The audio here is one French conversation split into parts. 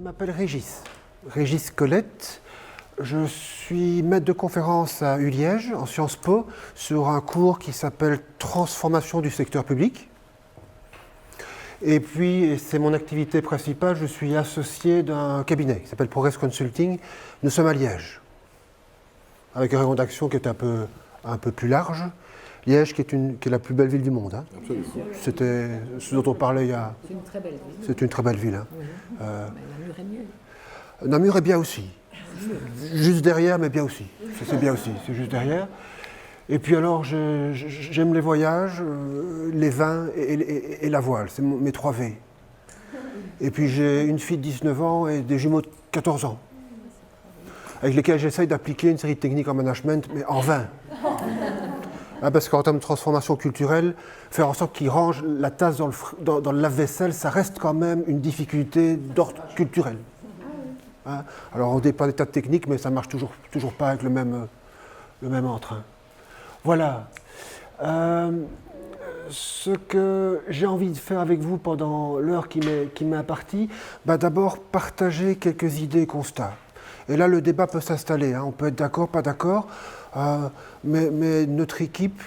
m'appelle Régis Colette. Je suis maître de conférence à ULiège, en Sciences Po, sur un cours qui s'appelle Transformation du secteur public. Et puis, c'est mon activité principale, je suis associé d'un cabinet qui s'appelle Progress Consulting. Nous sommes à Liège, avec une rayon d'action qui est un peu plus large. Liège, qui est la plus belle ville du monde. Hein. Absolument. C'était ce dont on parlait il y a... C'est une très belle ville. C'est une très belle ville. Hein. Mais Namur est mieux. Namur est bien aussi. Juste derrière, mais bien aussi. C'est bien aussi, c'est juste derrière. Et puis alors, j'aime les voyages, les vins et la voile. C'est mes 3 V. Et puis j'ai une fille de 19 ans et des jumeaux de 14 ans, avec lesquels j'essaye d'appliquer une série de techniques en management, mais en vain. Hein, parce qu'en termes de transformation culturelle, faire en sorte qu'ils rangent la tasse dans le lave-vaisselle, ça reste quand même une difficulté d'ordre culturel. Hein, alors on dépend des tas de techniques, mais ça ne marche toujours pas avec le même entrain. Voilà. Ce que j'ai envie de faire avec vous pendant l'heure qui m'est impartie, d'abord partager quelques idées et constats. Et là, le débat peut s'installer. Hein. On peut être d'accord, pas d'accord. Mais notre équipe,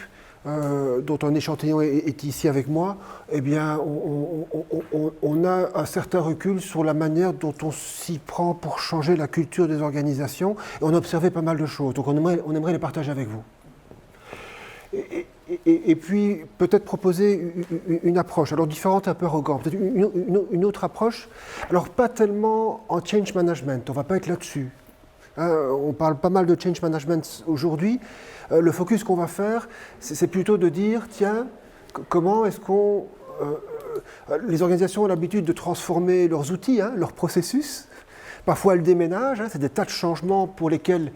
dont un échantillon est ici avec moi, eh bien, on a un certain recul sur la manière dont on s'y prend pour changer la culture des organisations. Et on a observé pas mal de choses. Donc on aimerait les partager avec vous. Et puis, peut-être proposer une approche, alors différente, un peu arrogante, peut-être une autre approche, alors pas tellement en change management, on ne va pas être là-dessus. Hein, on parle pas mal de change management aujourd'hui. Le focus qu'on va faire, c'est plutôt de dire, tiens, comment est-ce qu'on... les organisations ont l'habitude de transformer leurs outils, hein, leurs processus. Parfois, elles déménagent, hein, c'est des tas de changements pour lesquels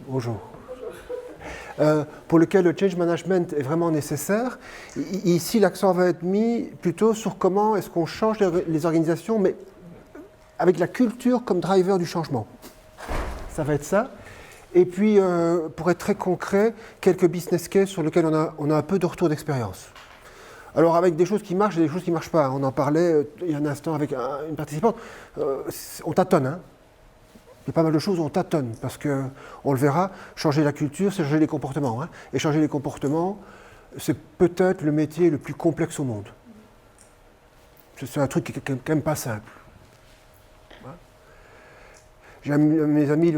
Bonjour. Pour lequel le change management est vraiment nécessaire. Ici, l'accent va être mis plutôt sur comment est-ce qu'on change les organisations, mais avec la culture comme driver du changement. Ça va être ça. Et puis, pour être très concret, quelques business cases sur lesquels on a un peu de retour d'expérience. Alors, avec des choses qui marchent et des choses qui ne marchent pas. On en parlait il y a un instant avec une participante. On tâtonne, hein. Il y a pas mal de choses où on tâtonne, parce qu'on le verra, changer la culture, c'est changer les comportements. Hein. Et changer les comportements, c'est peut-être le métier le plus complexe au monde. C'est un truc qui est quand même pas simple. Hein. J'ai mes amis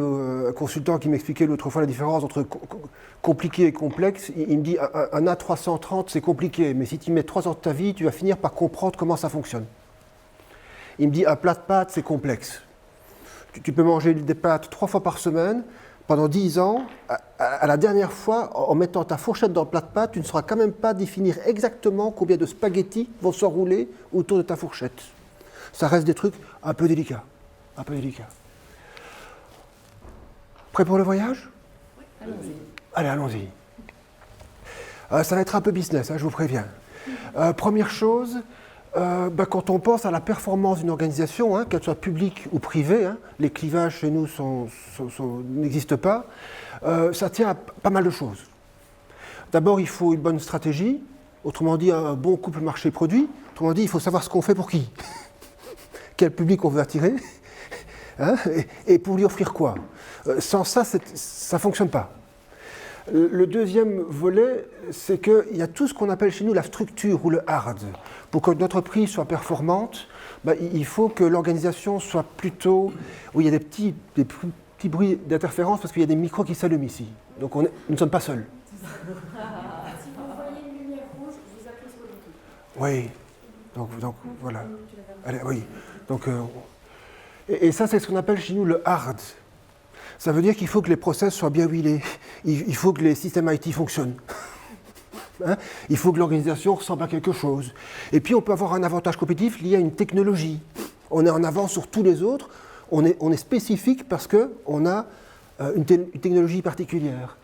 consultants qui m'expliquaient l'autre fois la différence entre compliqué et complexe. Il me dit, un A330, c'est compliqué, mais si tu y mets 3 ans de ta vie, tu vas finir par comprendre comment ça fonctionne. Il me dit, un plat de pâtes, c'est complexe. Tu peux manger des pâtes 3 fois par semaine, pendant 10 ans, à la dernière fois, en mettant ta fourchette dans le plat de pâtes, tu ne sauras quand même pas définir exactement combien de spaghettis vont s'enrouler autour de ta fourchette. Ça reste des trucs un peu délicats. Un peu délicats. Prêt pour le voyage ? Oui, allons-y. Allez, allons-y. Ça va être un peu business, hein, je vous préviens. Première chose, quand on pense à la performance d'une organisation, hein, qu'elle soit publique ou privée, hein, les clivages chez nous n'existent pas, ça tient à pas mal de choses. D'abord, il faut une bonne stratégie, autrement dit un bon couple marché-produit, autrement dit il faut savoir ce qu'on fait pour qui, quel public on veut attirer, hein, et pour lui offrir quoi. Sans ça, ça ne fonctionne pas. Le deuxième volet, c'est qu'il y a tout ce qu'on appelle chez nous la structure ou le hard. Pour que notre entreprise soit performante, il faut que l'organisation soit plutôt... où il y a des petits bruits d'interférence parce qu'il y a des micros qui s'allument ici. Donc nous ne sommes pas seuls. Si vous voyez une lumière rouge, vous appuyez sur le bouton. Oui. Donc voilà. Allez, oui. Donc, et ça, c'est ce qu'on appelle chez nous le hard. Ça veut dire qu'il faut que les process soient bien huilés. Il faut que les systèmes IT fonctionnent. Hein? Il faut que l'organisation ressemble à quelque chose. Et puis on peut avoir un avantage compétitif lié à une technologie. On est en avance sur tous les autres. On est spécifique parce qu'on a une technologie particulière.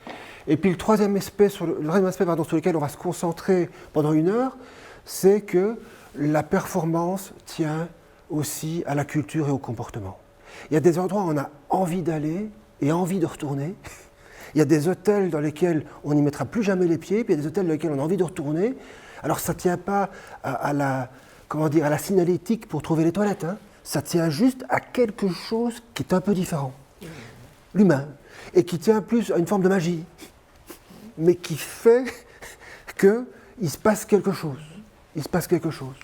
Et puis le troisième aspect sur lequel on va se concentrer pendant 1 heure, c'est que la performance tient aussi à la culture et au comportement. Il y a des endroits où on a envie d'aller et envie de retourner. Il y a des hôtels dans lesquels on n'y mettra plus jamais les pieds, puis il y a des hôtels dans lesquels on a envie de retourner. Alors ça ne tient pas à la comment dire, à la signalétique pour trouver les toilettes. Hein. Ça tient juste à quelque chose qui est un peu différent. L'humain. Et qui tient plus à une forme de magie. Mais qui fait qu'il se passe quelque chose. Il se passe quelque chose.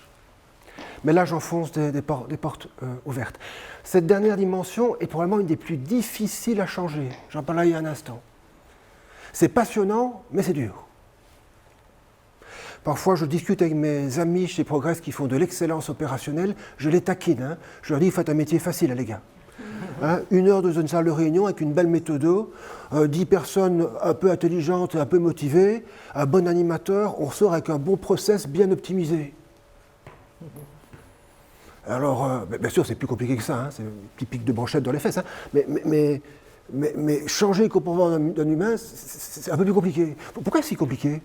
Mais là, j'enfonce des portes ouvertes. Cette dernière dimension est probablement une des plus difficiles à changer. J'en parlais il y a un instant. C'est passionnant, mais c'est dur. Parfois, je discute avec mes amis chez Progress qui font de l'excellence opérationnelle. Je les taquine. Hein. Je leur dis, faites un métier facile, les gars. Hein, 1 heure dans une salle de réunion avec une belle méthode, 10 personnes un peu intelligentes et un peu motivées, un bon animateur, on sort avec un bon process bien optimisé. Alors, bien sûr, c'est plus compliqué que ça, hein, c'est typique de brochette dans les fesses, hein, mais changer le comportement d'un humain, c'est un peu plus compliqué. Pourquoi c'est si compliqué?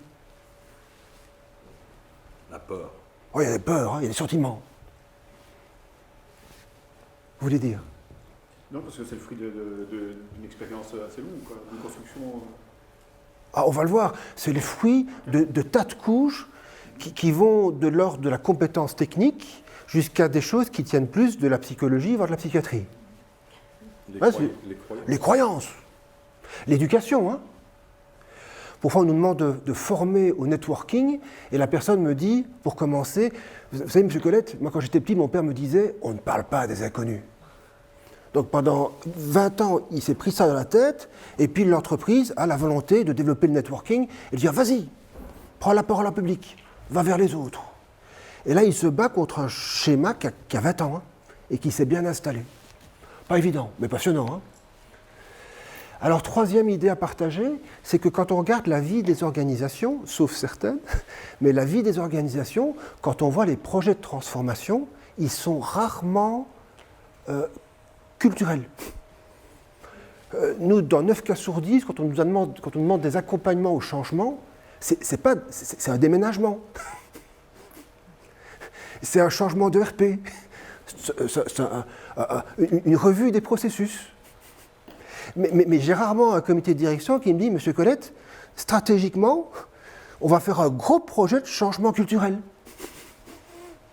La peur. Oh, il y a des peurs, hein, il y a des sentiments. Vous voulez dire? Non, parce que c'est le fruit d'une expérience assez longue, quoi, d'une construction. Ah, on va le voir, c'est les fruits de tas de couches qui vont de l'ordre de la compétence technique jusqu'à des choses qui tiennent plus de la psychologie, voire de la psychiatrie. Les croyances, l'éducation. Hein. Parfois, on nous demande de former au networking, et la personne me dit, pour commencer, vous savez, M. Colette, moi quand j'étais petit, mon père me disait, on ne parle pas des inconnus. Donc pendant 20 ans, il s'est pris ça dans la tête, et puis l'entreprise a la volonté de développer le networking et de dire, vas-y, prends la parole en public, va vers les autres. Et là, il se bat contre un schéma qui a 20 ans, hein, et qui s'est bien installé. Pas évident, mais passionnant. Hein. Alors, troisième idée à partager, c'est que quand on regarde la vie des organisations, sauf certaines, mais la vie des organisations, quand on voit les projets de transformation, ils sont rarement culturels. Nous, dans 9 cas sur 10, quand on nous demande des accompagnements au changement, c'est un déménagement. C'est un changement de RP. C'est une revue des processus. Mais j'ai rarement un comité de direction qui me dit, Monsieur Colette, stratégiquement, on va faire un gros projet de changement culturel.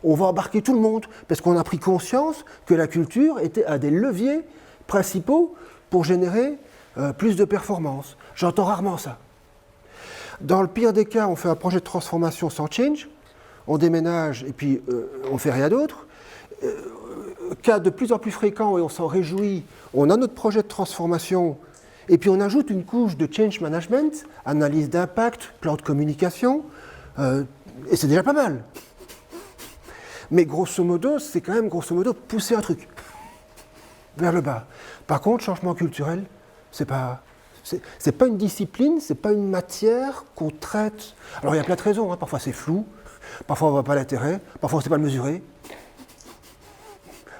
On va embarquer tout le monde, parce qu'on a pris conscience que la culture était un des leviers principaux pour générer plus de performance. J'entends rarement ça. Dans le pire des cas, on fait un projet de transformation sans change, on déménage et puis on ne fait rien d'autre. Cas de plus en plus fréquent, et on s'en réjouit, on a notre projet de transformation, et puis on ajoute une couche de change management, analyse d'impact, plan de communication, et c'est déjà pas mal. Mais grosso modo, c'est quand même pousser un truc vers le bas. Par contre, changement culturel, c'est pas une discipline, c'est pas une matière qu'on traite. Alors il y a plein de raisons, hein. Parfois c'est flou, parfois on ne voit pas l'intérêt, parfois on ne sait pas le mesurer.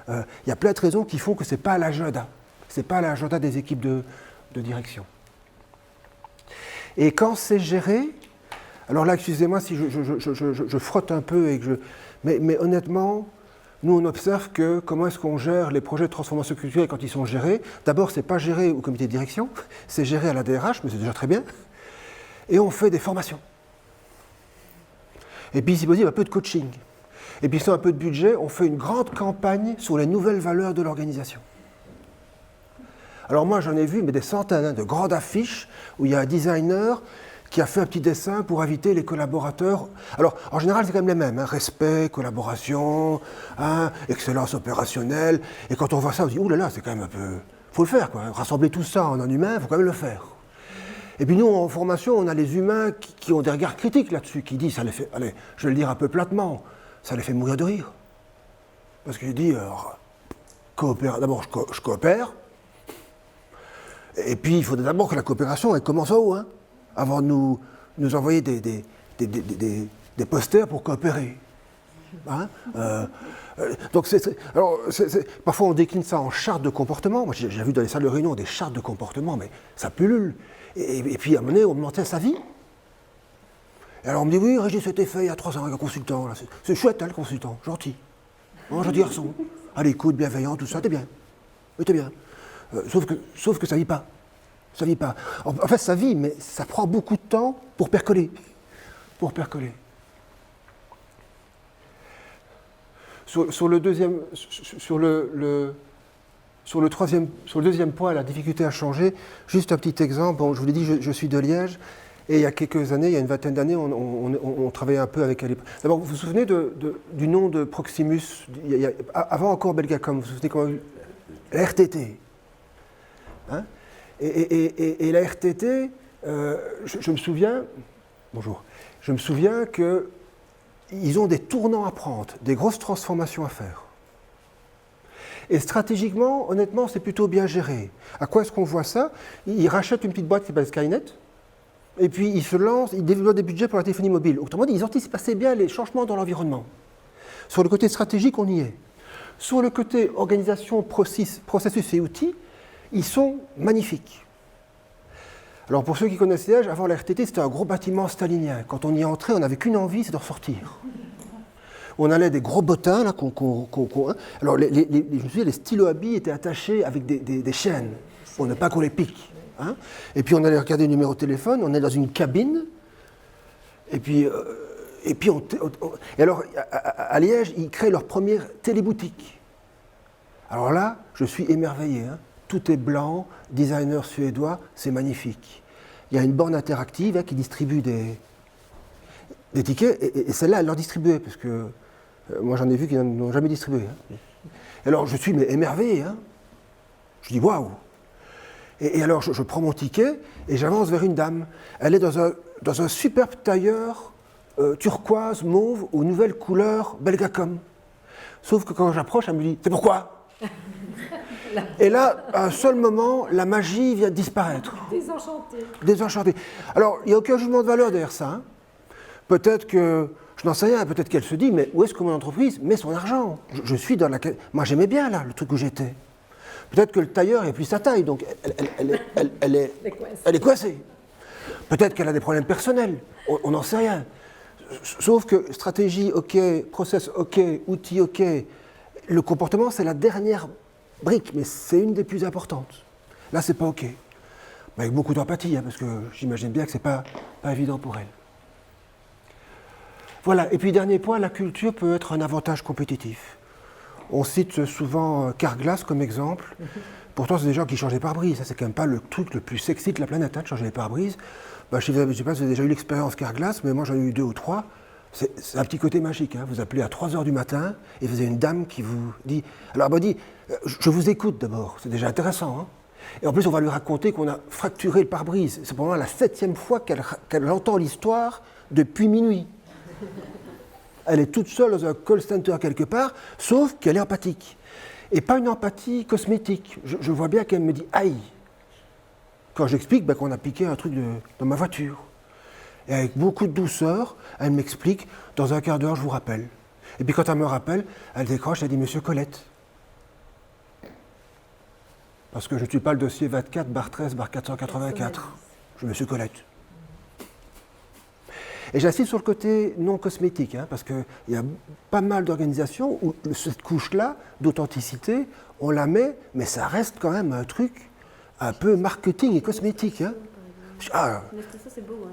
Il y a plein de raisons qui font que ce n'est pas à l'agenda. Ce n'est pas à l'agenda des équipes de direction. Et quand c'est géré, alors là, excusez-moi si je frotte un peu, mais honnêtement, nous on observe que comment est-ce qu'on gère les projets de transformation culturelle quand ils sont gérés. D'abord, ce n'est pas géré au comité de direction, c'est géré à la DRH, mais c'est déjà très bien. Et on fait des formations. Et puis, si possible, un peu de coaching. Et puis, sans un peu de budget, on fait une grande campagne sur les nouvelles valeurs de l'organisation. Alors moi, j'en ai vu mais des centaines de grandes affiches où il y a un designer qui a fait un petit dessin pour inviter les collaborateurs. Alors, en général, c'est quand même les mêmes. Hein, respect, collaboration, hein, excellence opérationnelle. Et quand on voit ça, on se dit, ouh là là, c'est quand même un peu... faut le faire, quoi. Rassembler tout ça en un humain, il faut quand même le faire. Et puis nous, en formation, on a les humains qui ont des regards critiques là-dessus, qui disent, ça les fait, allez, je vais le dire un peu platement, ça les fait mourir de rire. Parce qu'il dit, d'abord je coopère, et puis il faut d'abord que la coopération elle commence en haut, hein, avant de nous envoyer des posters pour coopérer. Hein, donc parfois on décline ça en charte de comportement. Moi j'ai vu dans les salles de réunion des chartes de comportement, mais ça pullule. Et puis à un moment donné, on me demandait sa vie. Et alors on me dit, oui, Régis, c'était fait il y a 3 ans avec un consultant. Là. C'est chouette, hein, le consultant, gentil. Hein, gentil garçon. À l'écoute, bienveillant, tout ça, t'es bien. Oui, t'es bien. Sauf que ça vit pas. Ça vit pas. En fait, ça vit, mais ça prend beaucoup de temps pour percoler. sur le deuxième, sur le deuxième point, la difficulté à changer, juste un petit exemple. Bon, je vous l'ai dit, je suis de Liège, et il y a quelques années, il y a une vingtaine d'années, on travaillait un peu avec elle. D'abord, vous vous souvenez du nom de Proximus, avant encore Belgacom, vous vous souvenez comment la RTT, hein, et la RTT, je me souviens, bonjour, je me souviens qu'ils ont des tournants à prendre, des grosses transformations à faire. Et stratégiquement, honnêtement, c'est plutôt bien géré. À quoi est-ce qu'on voit ça? Ils rachètent une petite boîte qui s'appelle Skynet, et puis ils se lancent, ils développent des budgets pour la téléphonie mobile. Autrement dit, ils anticipent assez bien les changements dans l'environnement. Sur le côté stratégique, on y est. Sur le côté organisation, processus et outils, ils sont magnifiques. Alors pour ceux qui connaissent Liège, avant la RTT, c'était un gros bâtiment stalinien. Quand on y entrait, on n'avait qu'une envie, c'est de ressortir. On allait des gros bottins, là, alors je me souviens, les stylos à billes étaient attachés avec des chaînes, pour ne pas qu'on les pique. Hein. Et puis on allait regarder le numéro de téléphone, on est dans une cabine, et puis alors à Liège, ils créent leur première téléboutique. Alors là, je suis émerveillé. Hein. Tout est blanc, designer suédois, c'est magnifique. Il y a une borne interactive qui distribue des tickets, et celle-là, elle leur distribuait, parce que moi j'en ai vu qui n'en ont jamais distribué. Hein. Alors je suis émerveillé. Hein. Je dis waouh! Et alors je prends mon ticket et j'avance vers une dame. Elle est dans un superbe tailleur turquoise, mauve, aux nouvelles couleurs Belgacom. Sauf que quand j'approche, elle me dit « C'est pourquoi ?» Et là, à un seul moment, la magie vient disparaître. Désenchantée. Alors, il n'y a aucun jugement de valeur derrière ça. Hein. Peut-être que, je n'en sais rien, peut-être qu'elle se dit « Mais où est-ce que mon entreprise met son argent ? Je suis dans laquelle... Moi, j'aimais bien, là, le truc où j'étais. » Peut-être que le tailleur est plus sa taille, donc elle est coincée. Peut-être qu'elle a des problèmes personnels, on n'en sait rien. Sauf que stratégie, ok, process, ok, outils, ok, le comportement, c'est la dernière brique, mais c'est une des plus importantes. Là, c'est pas ok. Mais avec beaucoup d'empathie, hein, parce que j'imagine bien que c'est pas évident pour elle. Voilà, et puis dernier point, la culture peut être un avantage compétitif. On cite souvent Carglass comme exemple. Pourtant, c'est des gens qui changent les pare-brises. Ça, c'est quand même pas le truc le plus sexy de la planète, hein, de changer les pare-brises. Je ne sais pas si vous avez déjà eu l'expérience Carglass, mais moi, j'en ai eu 2 ou 3. C'est un petit côté magique. Hein. Vous appelez à 3 h du matin et vous avez une dame qui vous dit... Alors, elle m'a dit, je vous écoute d'abord. C'est déjà intéressant. Hein. Et en plus, on va lui raconter qu'on a fracturé le pare-brise. C'est pour moi la 7e fois qu'elle entend l'histoire depuis minuit. Elle est toute seule dans un call center quelque part, sauf qu'elle est empathique. Et pas une empathie cosmétique. Je vois bien qu'elle me dit « aïe » quand j'explique qu'on a piqué un truc dans ma voiture. Et avec beaucoup de douceur, elle m'explique « dans un quart d'heure, je vous rappelle ». Et puis quand elle me rappelle, elle décroche, elle dit « Monsieur Colette ». Parce que je ne suis pas le dossier 24/13/484. Je suis Monsieur Colette. Et j'insiste sur le côté non cosmétique, hein, parce qu'il y a pas mal d'organisations où cette couche-là d'authenticité, on la met, mais ça reste quand même un truc un peu marketing et cosmétique. Hein. C'est beau.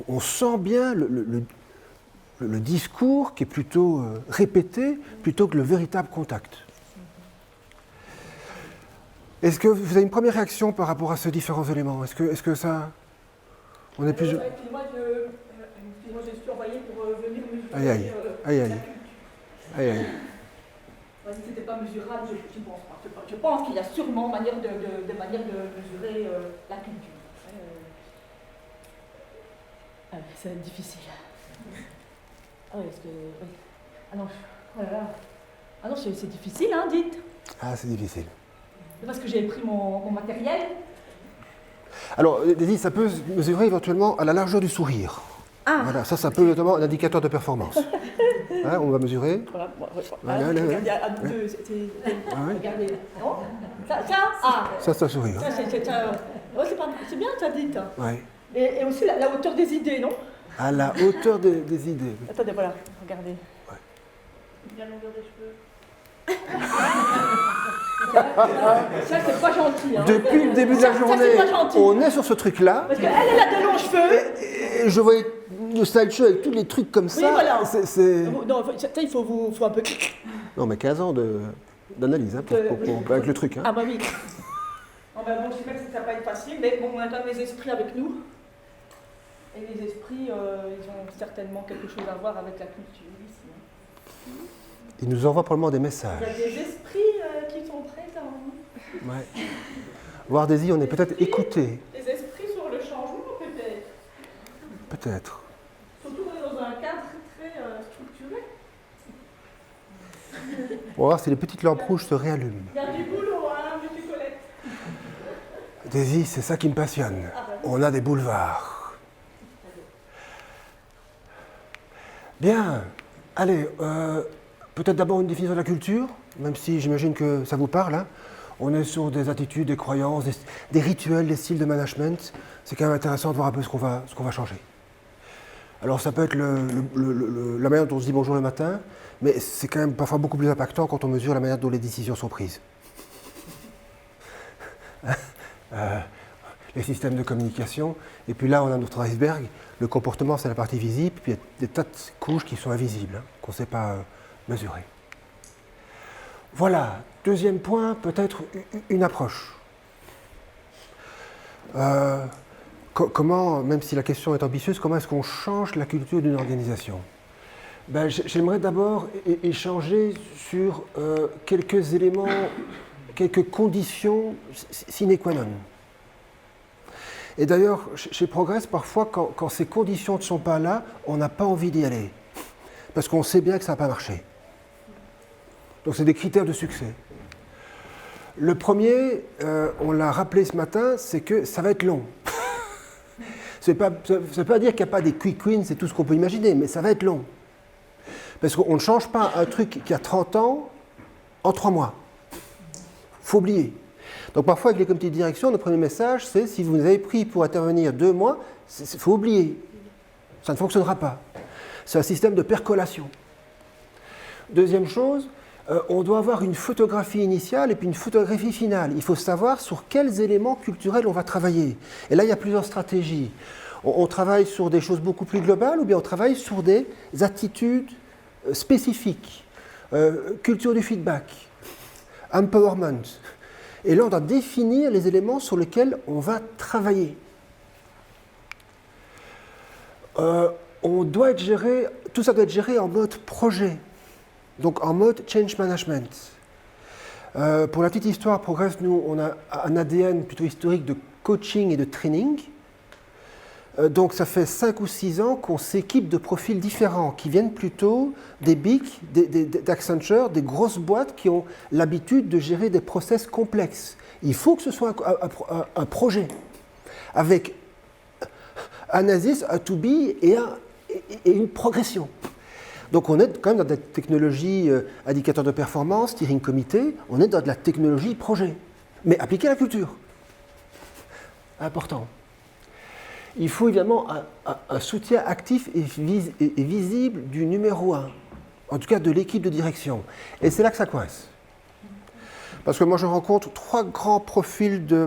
On sent bien le discours qui est plutôt répété plutôt que le véritable contact. Est-ce que vous avez une première réaction par rapport à ces différents éléments? Est-ce que ça... On est plus... Excusez-moi, je suis envoyée pour venir mesurer Aïe. la culture. Si ce n'était pas mesurable, je ne pense pas. Je pense qu'il y a sûrement des manières de mesurer la culture. Ça va être difficile. Ah oui, Ah non, oh là là. Ah non, c'est difficile, hein, dites. Ah, c'est difficile. C'est parce que j'ai pris mon matériel. Alors, ça peut se mesurer éventuellement à la largeur du sourire. Ah. Voilà, ça peut notamment un indicateur de performance. Hein, on va mesurer. Voilà, Regardez. Non, ça, c'est un sourire. Ça, c'est bien, ça dit. Ouais. Et aussi la hauteur des idées, non? À la hauteur des idées. Attendez, voilà, regardez. Ouais. La longueur des cheveux. Ça, c'est pas gentil. Hein. Depuis le début de la journée, on est sur ce truc-là. Parce qu'elle a de longs cheveux. Et je voyais le slideshow avec tous les trucs comme ça. Oui, voilà. C'est... Non, ça, il faut un peu... Non, mais 15 ans d'analyse hein, avec le truc. Hein. Ah bah oui. Bon, ben, bon, je sais pas que ça va pas être facile, mais bon, on a quand même les esprits avec nous. Et les esprits, ils ont certainement quelque chose à voir avec la culture ici. Hein. Ils nous envoient probablement des Il y messages. a des esprits qui sont présents. Ouais. Voir des on est peut-être écouté. Des esprits sur le changement, peut-être. Peut-être. Surtout dans un cadre très structuré. On va voir si les petites lampes rouges se réallument. Il y a du boulot, hein, monsieur Colette. Daisy, c'est ça qui me passionne. On a des boulevards. Bien. Allez, peut-être d'abord une définition de la culture, même si j'imagine que ça vous parle. Hein. On est sur des attitudes, des croyances, des rituels, des styles de management. C'est quand même intéressant de voir un peu ce qu'on va changer. Alors ça peut être la manière dont on se dit bonjour le matin, mais c'est quand même parfois beaucoup plus impactant quand on mesure la manière dont les décisions sont prises. Les systèmes de communication, et puis là on a notre iceberg, le comportement c'est la partie visible, puis il y a des tas de couches qui sont invisibles, hein, qu'on ne sait pas mesurer. Voilà, deuxième point, peut-être une approche. Comment, même si la question est ambitieuse, comment est-ce qu'on change la culture d'une organisation? Ben, j'aimerais d'abord échanger sur quelques éléments, quelques conditions sine qua non. Et d'ailleurs, chez Progress, parfois, quand ces conditions ne sont pas là, on n'a pas envie d'y aller. Parce qu'on sait bien que ça n'a pas marché. Donc c'est des critères de succès. Le premier, on l'a rappelé ce matin, c'est que ça va être long. Ça ne veut pas dire qu'il n'y a pas des quick wins, c'est tout ce qu'on peut imaginer, mais ça va être long. Parce qu'on ne change pas un truc qui a 30 ans en 3 mois. Il faut oublier. Donc parfois, avec les comités de direction, notre premier message, c'est si vous nous avez pris pour intervenir 2 mois, il faut oublier. Ça ne fonctionnera pas. C'est un système de percolation. Deuxième chose, on doit avoir une photographie initiale et puis une photographie finale. Il faut savoir sur quels éléments culturels on va travailler. Et là, il y a plusieurs stratégies. On travaille sur des choses beaucoup plus globales ou bien on travaille sur des attitudes spécifiques. Culture du feedback, empowerment. Et là, on doit définir les éléments sur lesquels on va travailler. On doit être géré, tout ça doit être géré en mode projet. Donc en mode change management. Pour la petite histoire, Progress, nous, on a un ADN plutôt historique de coaching et de training. Donc ça fait 5 ou 6 ans qu'on s'équipe de profils différents, qui viennent plutôt des Big, d'Accenture, des grosses boîtes qui ont l'habitude de gérer des process complexes. Il faut que ce soit un projet, avec un ASIS, un to be et une progression. Donc on est quand même dans de la technologie indicateur de performance, steering comité, on est dans de la technologie projet, mais appliquée à la culture. Important. Il faut évidemment un soutien actif et visible du numéro 1, en tout cas de l'équipe de direction. Et c'est là que ça coince. Parce que moi je rencontre 3 grands profils de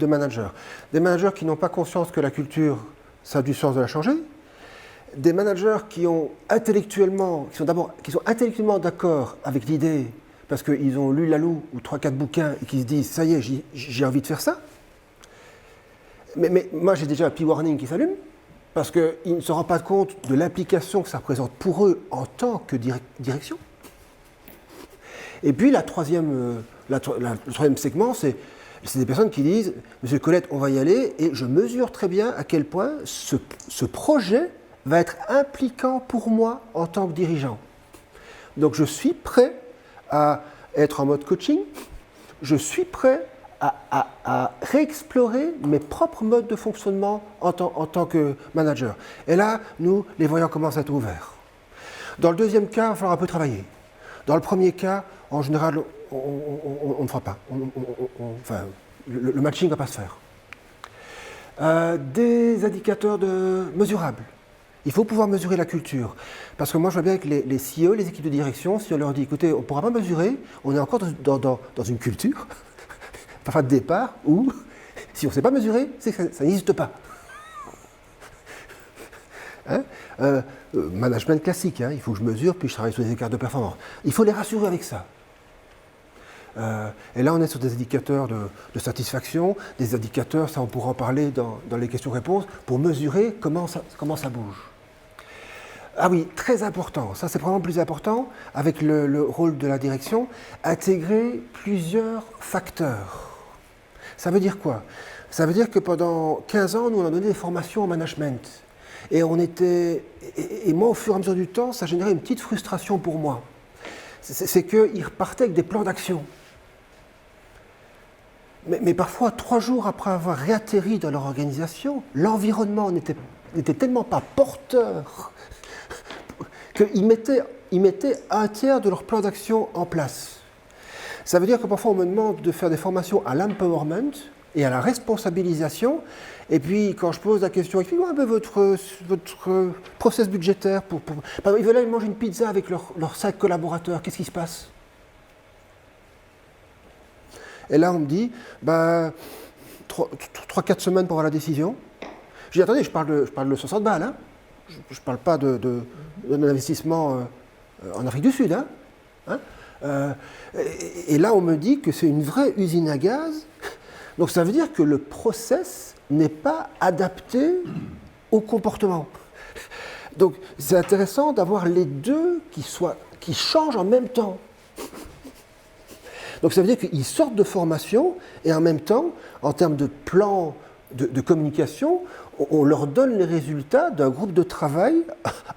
managers. Des managers qui n'ont pas conscience que la culture, ça a du sens de la changer. Des managers qui sont intellectuellement d'accord avec l'idée, parce qu'ils ont lu Lalou ou 3-4 bouquins et qui se disent « ça y est, j'ai envie de faire ça ». Mais moi j'ai déjà un P-warning qui s'allume, parce qu'ils ne se rendent pas compte de l'implication que ça représente pour eux en tant que direction. Et puis le troisième segment, c'est des personnes qui disent « Monsieur Colette, on va y aller, et je mesure très bien à quel point ce projet va être impliquant pour moi en tant que dirigeant. Donc je suis prêt à être en mode coaching, je suis prêt à réexplorer mes propres modes de fonctionnement en tant que manager. Et là, nous, les voyants commencent à être ouverts. Dans le deuxième cas, il va falloir un peu travailler. Dans le premier cas, en général, on ne fera pas. Le matching ne va pas se faire. Des indicateurs mesurables. Il faut pouvoir mesurer la culture. Parce que moi, je vois bien que les CEO, les équipes de direction, si on leur dit, écoutez, on ne pourra pas mesurer, on est encore dans une culture, parfois de départ, où, si on ne sait pas mesurer, c'est que ça n'existe pas. Hein? Management classique, hein, il faut que je mesure, puis je travaille sur des écarts de performance. Il faut les rassurer avec ça. Et là, on est sur des indicateurs de satisfaction, des indicateurs, ça on pourra en parler dans les questions-réponses, pour mesurer comment ça bouge. Ah oui, très important, ça c'est vraiment plus important, avec le rôle de la direction, intégrer plusieurs facteurs. Ça veut dire quoi? Ça veut dire que pendant 15 ans, nous on a donné des formations en management. Et moi, au fur et à mesure du temps, ça générait une petite frustration pour moi. C'est qu'ils repartaient avec des plans d'action. Mais parfois, 3 jours après avoir réatterri dans leur organisation, l'environnement n'était tellement pas porteur qu'ils mettaient un tiers de leur plan d'action en place. Ça veut dire que parfois on me demande de faire des formations à l'empowerment et à la responsabilisation, et puis quand je pose la question, expliquez-moi un peu votre process budgétaire. Ils veulent aller manger une pizza avec leurs 5 collaborateurs, qu'est-ce qui se passe? Et là, on me dit, 3-4 semaines pour avoir la décision. Je dis, attendez, je parle de 60 balles, hein. Je ne parle pas d'un investissement en Afrique du Sud. Hein. Et là, on me dit que c'est une vraie usine à gaz. Donc ça veut dire que le process n'est pas adapté au comportement. Donc c'est intéressant d'avoir les deux qui changent en même temps. Donc ça veut dire qu'ils sortent de formation et en même temps, en termes de plan de communication, on leur donne les résultats d'un groupe de travail,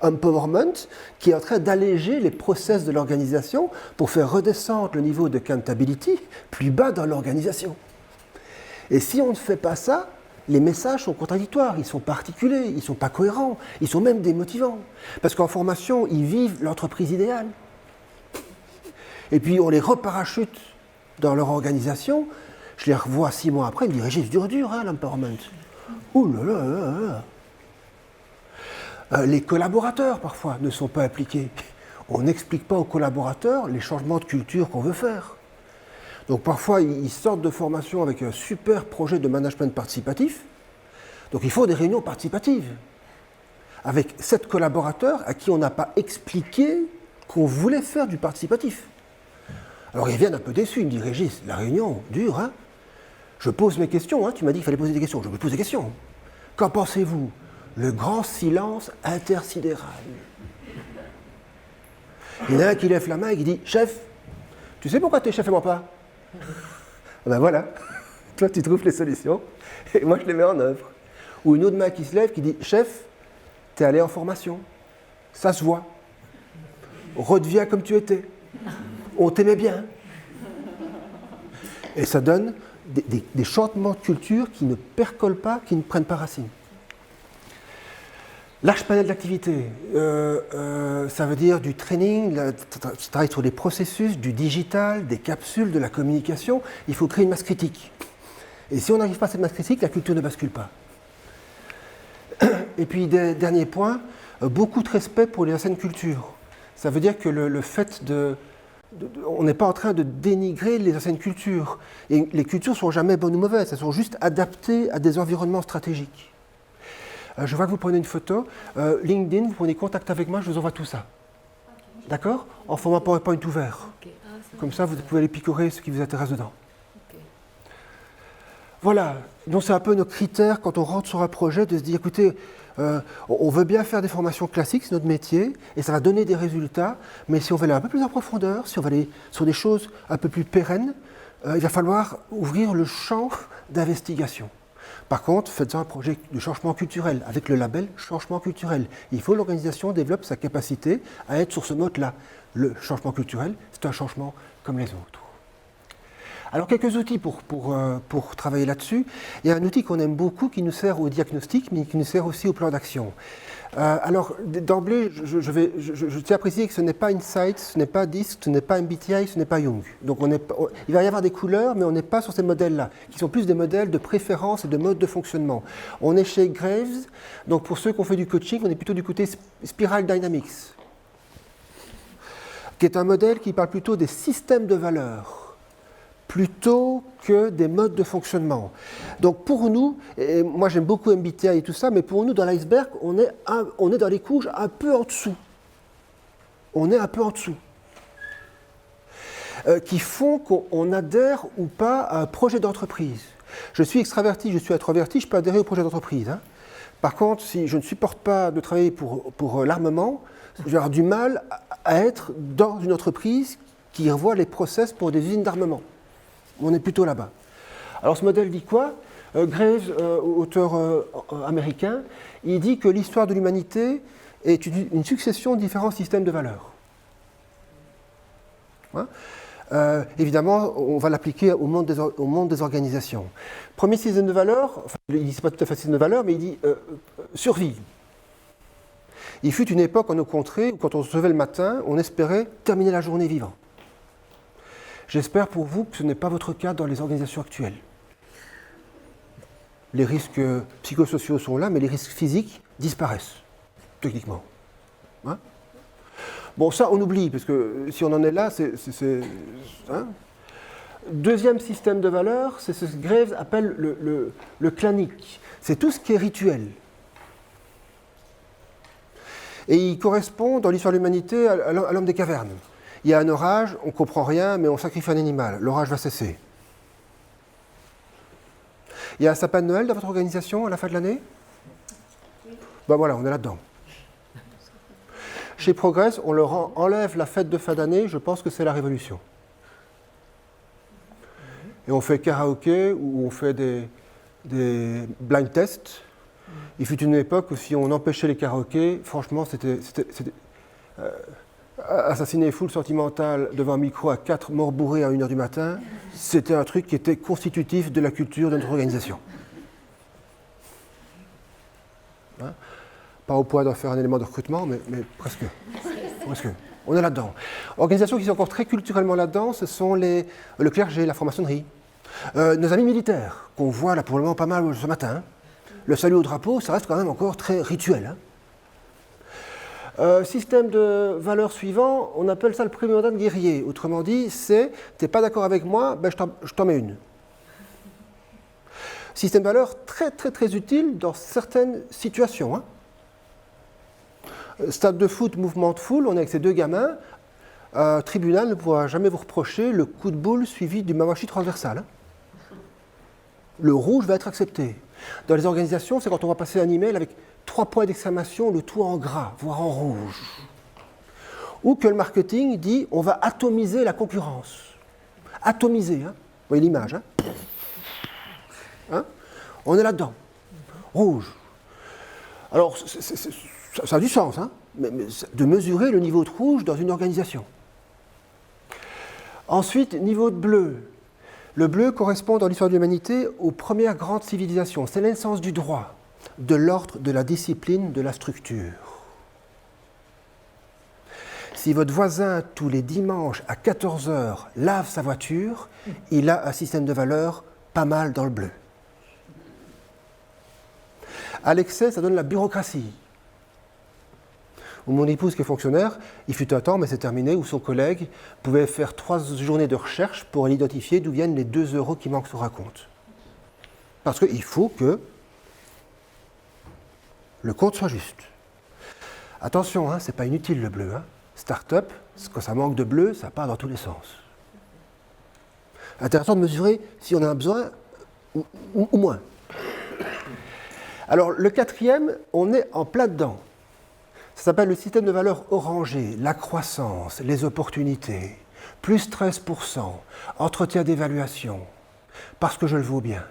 empowerment, qui est en train d'alléger les process de l'organisation pour faire redescendre le niveau de accountability plus bas dans l'organisation. Et si on ne fait pas ça, les messages sont contradictoires, ils sont pas articulés, ils ne sont pas cohérents, ils sont même démotivants. Parce qu'en formation, ils vivent l'entreprise idéale. Et puis on les reparachute dans leur organisation, je les revois 6 mois après, ils me disent « Régis, dur, hein, l'empowerment ». Ouh là là là là. Les collaborateurs, parfois, ne sont pas impliqués. On n'explique pas aux collaborateurs les changements de culture qu'on veut faire. Donc parfois, ils sortent de formation avec un super projet de management participatif. Donc il faut des réunions participatives avec 7 collaborateurs à qui on n'a pas expliqué qu'on voulait faire du participatif. Alors ils viennent un peu déçus, ils me disent « Régis, la réunion dure, hein ? Je pose mes questions, hein, tu m'as dit qu'il fallait poser des questions, je me pose des questions. Qu'en pensez-vous? Le grand silence intersidéral. » Il y en a un qui lève la main et qui dit « Chef, tu sais pourquoi tu es chef et moi pas ?» Ben voilà, toi tu trouves les solutions et moi je les mets en œuvre. Ou une autre main qui se lève qui dit « Chef, tu es allé en formation, ça se voit, redeviens comme tu étais, on t'aimait bien. » Et ça donne des changements de culture qui ne percolent pas, qui ne prennent pas racine. Large panel d'activités, ça veut dire du training, tu travailles sur des processus, du digital, des capsules, de la communication. Il faut créer une masse critique. Et si on n'arrive pas à cette masse critique, la culture ne bascule pas. Et puis, dernier point, beaucoup de respect pour les anciennes cultures. Ça veut dire que le fait on n'est pas en train de dénigrer les anciennes cultures. Et les cultures ne sont jamais bonnes ou mauvaises, elles sont juste adaptées à des environnements stratégiques. Je vois que vous prenez une photo. LinkedIn, vous prenez contact avec moi, je vous envoie tout ça. Okay. D'accord? En format PowerPoint ouvert. Okay. Comme ça, vous pouvez aller picorer ce qui vous intéresse dedans. Okay. Voilà. Donc, c'est un peu nos critères quand on rentre sur un projet, de se dire, écoutez, on veut bien faire des formations classiques, c'est notre métier, et ça va donner des résultats, mais si on veut aller un peu plus en profondeur, si on va aller sur des choses un peu plus pérennes, il va falloir ouvrir le champ d'investigation. Par contre, faites un projet de changement culturel, avec le label changement culturel. Il faut que l'organisation développe sa capacité à être sur ce mode-là. Le changement culturel, c'est un changement comme les autres. Alors, quelques outils pour travailler là-dessus. Il y a un outil qu'on aime beaucoup qui nous sert au diagnostic, mais qui nous sert aussi au plan d'action. Alors, d'emblée, je tiens à préciser que ce n'est pas Insight, ce n'est pas DISC, ce n'est pas MBTI, ce n'est pas Jung. Donc, il va y avoir des couleurs, mais on n'est pas sur ces modèles-là, qui sont plus des modèles de préférence et de mode de fonctionnement. On est chez Graves, donc pour ceux qui ont fait du coaching, on est plutôt du côté Spiral Dynamics, qui est un modèle qui parle plutôt des systèmes de valeurs, plutôt que des modes de fonctionnement. Donc pour nous, et moi j'aime beaucoup MBTI et tout ça, mais pour nous dans l'iceberg, on est dans les couches un peu en dessous. On est un peu en dessous. Qui font qu'on adhère ou pas à un projet d'entreprise. Je suis extraverti, je suis introverti, je peux adhérer au projet d'entreprise. Hein. Par contre, si je ne supporte pas de travailler pour l'armement, je vais avoir du mal à être dans une entreprise qui revoit les process pour des usines d'armement. On est plutôt là-bas. Alors ce modèle dit quoi? Graves, auteur américain, il dit que l'histoire de l'humanité est une succession de différents systèmes de valeurs. Hein? Évidemment, on va l'appliquer au monde des organisations. Premier système de valeurs, enfin, il ne dit pas tout à fait système de valeurs, mais il dit survie. Il fut une époque en nos contrées où quand on se levait le matin, on espérait terminer la journée vivant. J'espère pour vous que ce n'est pas votre cas dans les organisations actuelles. Les risques psychosociaux sont là, mais les risques physiques disparaissent, techniquement. Hein? Bon, ça, on oublie, parce que si on en est là, c'est hein. Deuxième système de valeurs, c'est ce que Graves appelle le clanique. C'est tout ce qui est rituel. Et il correspond, dans l'histoire de l'humanité, à l'homme des cavernes. Il y a un orage, on ne comprend rien, mais on sacrifie un animal. L'orage va cesser. Il y a un sapin de Noël dans votre organisation à la fin de l'année? Ben voilà, on est là-dedans. Chez Progress, on leur enlève la fête de fin d'année, je pense que c'est la révolution. Et on fait karaoké ou on fait des blind tests. Il fut une époque où si on empêchait les karaokés, franchement, c'était assassiner foule sentimentale devant un micro à 4 morts bourrés à 1h du matin, c'était un truc qui était constitutif de la culture de notre organisation. Hein? Pas au point d'en faire un élément de recrutement, mais presque. Presque. On est là-dedans. Organisations qui sont encore très culturellement là-dedans, ce sont le clergé, la franc-maçonnerie. Nos amis militaires, qu'on voit là pour le moment pas mal ce matin. Hein. Le salut au drapeau, ça reste quand même encore très rituel. Hein. Système de valeurs suivant, on appelle ça le primordial guerrier. Autrement dit, c'est t'es pas d'accord avec moi, ben je t'en mets une. Système de valeurs très très très utile dans certaines situations. Hein. Stade de foot, mouvement de foule, on est avec ces deux gamins. Tribunal ne pourra jamais vous reprocher le coup de boule suivi du mawashi transversal. Hein. Le rouge va être accepté. Dans les organisations, c'est quand on va passer un email avec 3 points d'exclamation, le tout en gras, voire en rouge. Ou que le marketing dit on va atomiser la concurrence. Atomiser, hein. Vous voyez l'image, hein. Hein? On est là-dedans. Rouge. Alors, ça a du sens, hein, mais de mesurer le niveau de rouge dans une organisation. Ensuite, niveau de bleu. Le bleu correspond dans l'histoire de l'humanité aux premières grandes civilisations. C'est l'essence du droit, de l'ordre, de la discipline, de la structure. Si votre voisin, tous les dimanches à 14h, lave sa voiture, il a un système de valeurs pas mal dans le bleu. À l'excès, ça donne la bureaucratie. Ou mon épouse qui est fonctionnaire, il fut un temps, mais c'est terminé, où son collègue pouvait faire 3 journées de recherche pour identifier d'où viennent les 2 € qui manquent sur un compte. Parce qu'il faut que le compte soit juste. Attention, hein, ce n'est pas inutile le bleu. Hein. Start-up, quand ça manque de bleu, ça part dans tous les sens. Intéressant de mesurer si on a un besoin ou moins. Alors le quatrième, on est en plein dedans. Ça s'appelle le système de valeurs orangé, la croissance, les opportunités, plus 13%, entretien d'évaluation, parce que je le vaux bien.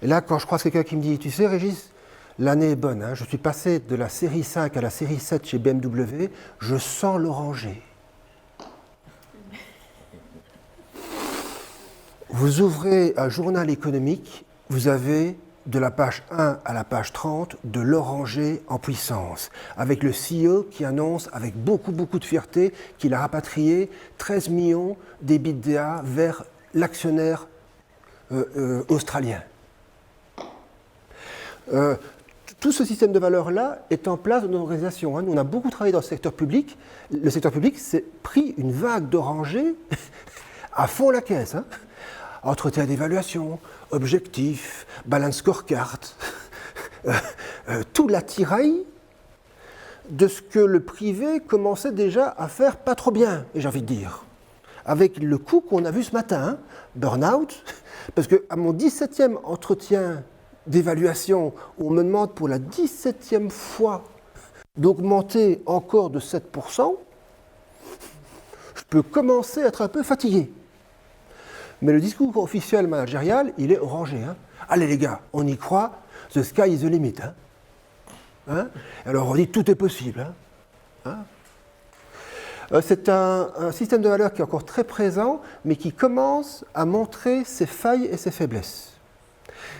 Et là, quand je croise quelqu'un qui me dit, tu sais Régis, l'année est bonne, hein, je suis passé de la série 5 à la série 7 chez BMW, je sens l'orangé. Vous ouvrez un journal économique, vous avez de la page 1 à la page 30 de l'orangé en puissance, avec le CEO qui annonce avec beaucoup de fierté qu'il a rapatrié 13 millions d'EBITDA vers l'actionnaire australien. tout ce système de valeurs-là est en place dans nos organisations. Nous, on a beaucoup travaillé dans le secteur public. Le secteur public s'est pris une vague d'orangers à fond la caisse. Entretien d'évaluation, objectifs, balance scorecard, tout l'attirail de ce que le privé commençait déjà à faire pas trop bien, et j'ai envie de dire. Avec le coup qu'on a vu ce matin, burn-out, parce qu'à mon 17e entretien d'évaluation, on me demande pour la 17e fois d'augmenter encore de 7%, je peux commencer à être un peu fatigué. Mais le discours officiel managérial, il est orangé. Allez les gars, on y croit, the sky is the limit. Alors on dit tout est possible. C'est un système de valeurs qui est encore très présent, mais qui commence à montrer ses failles et ses faiblesses.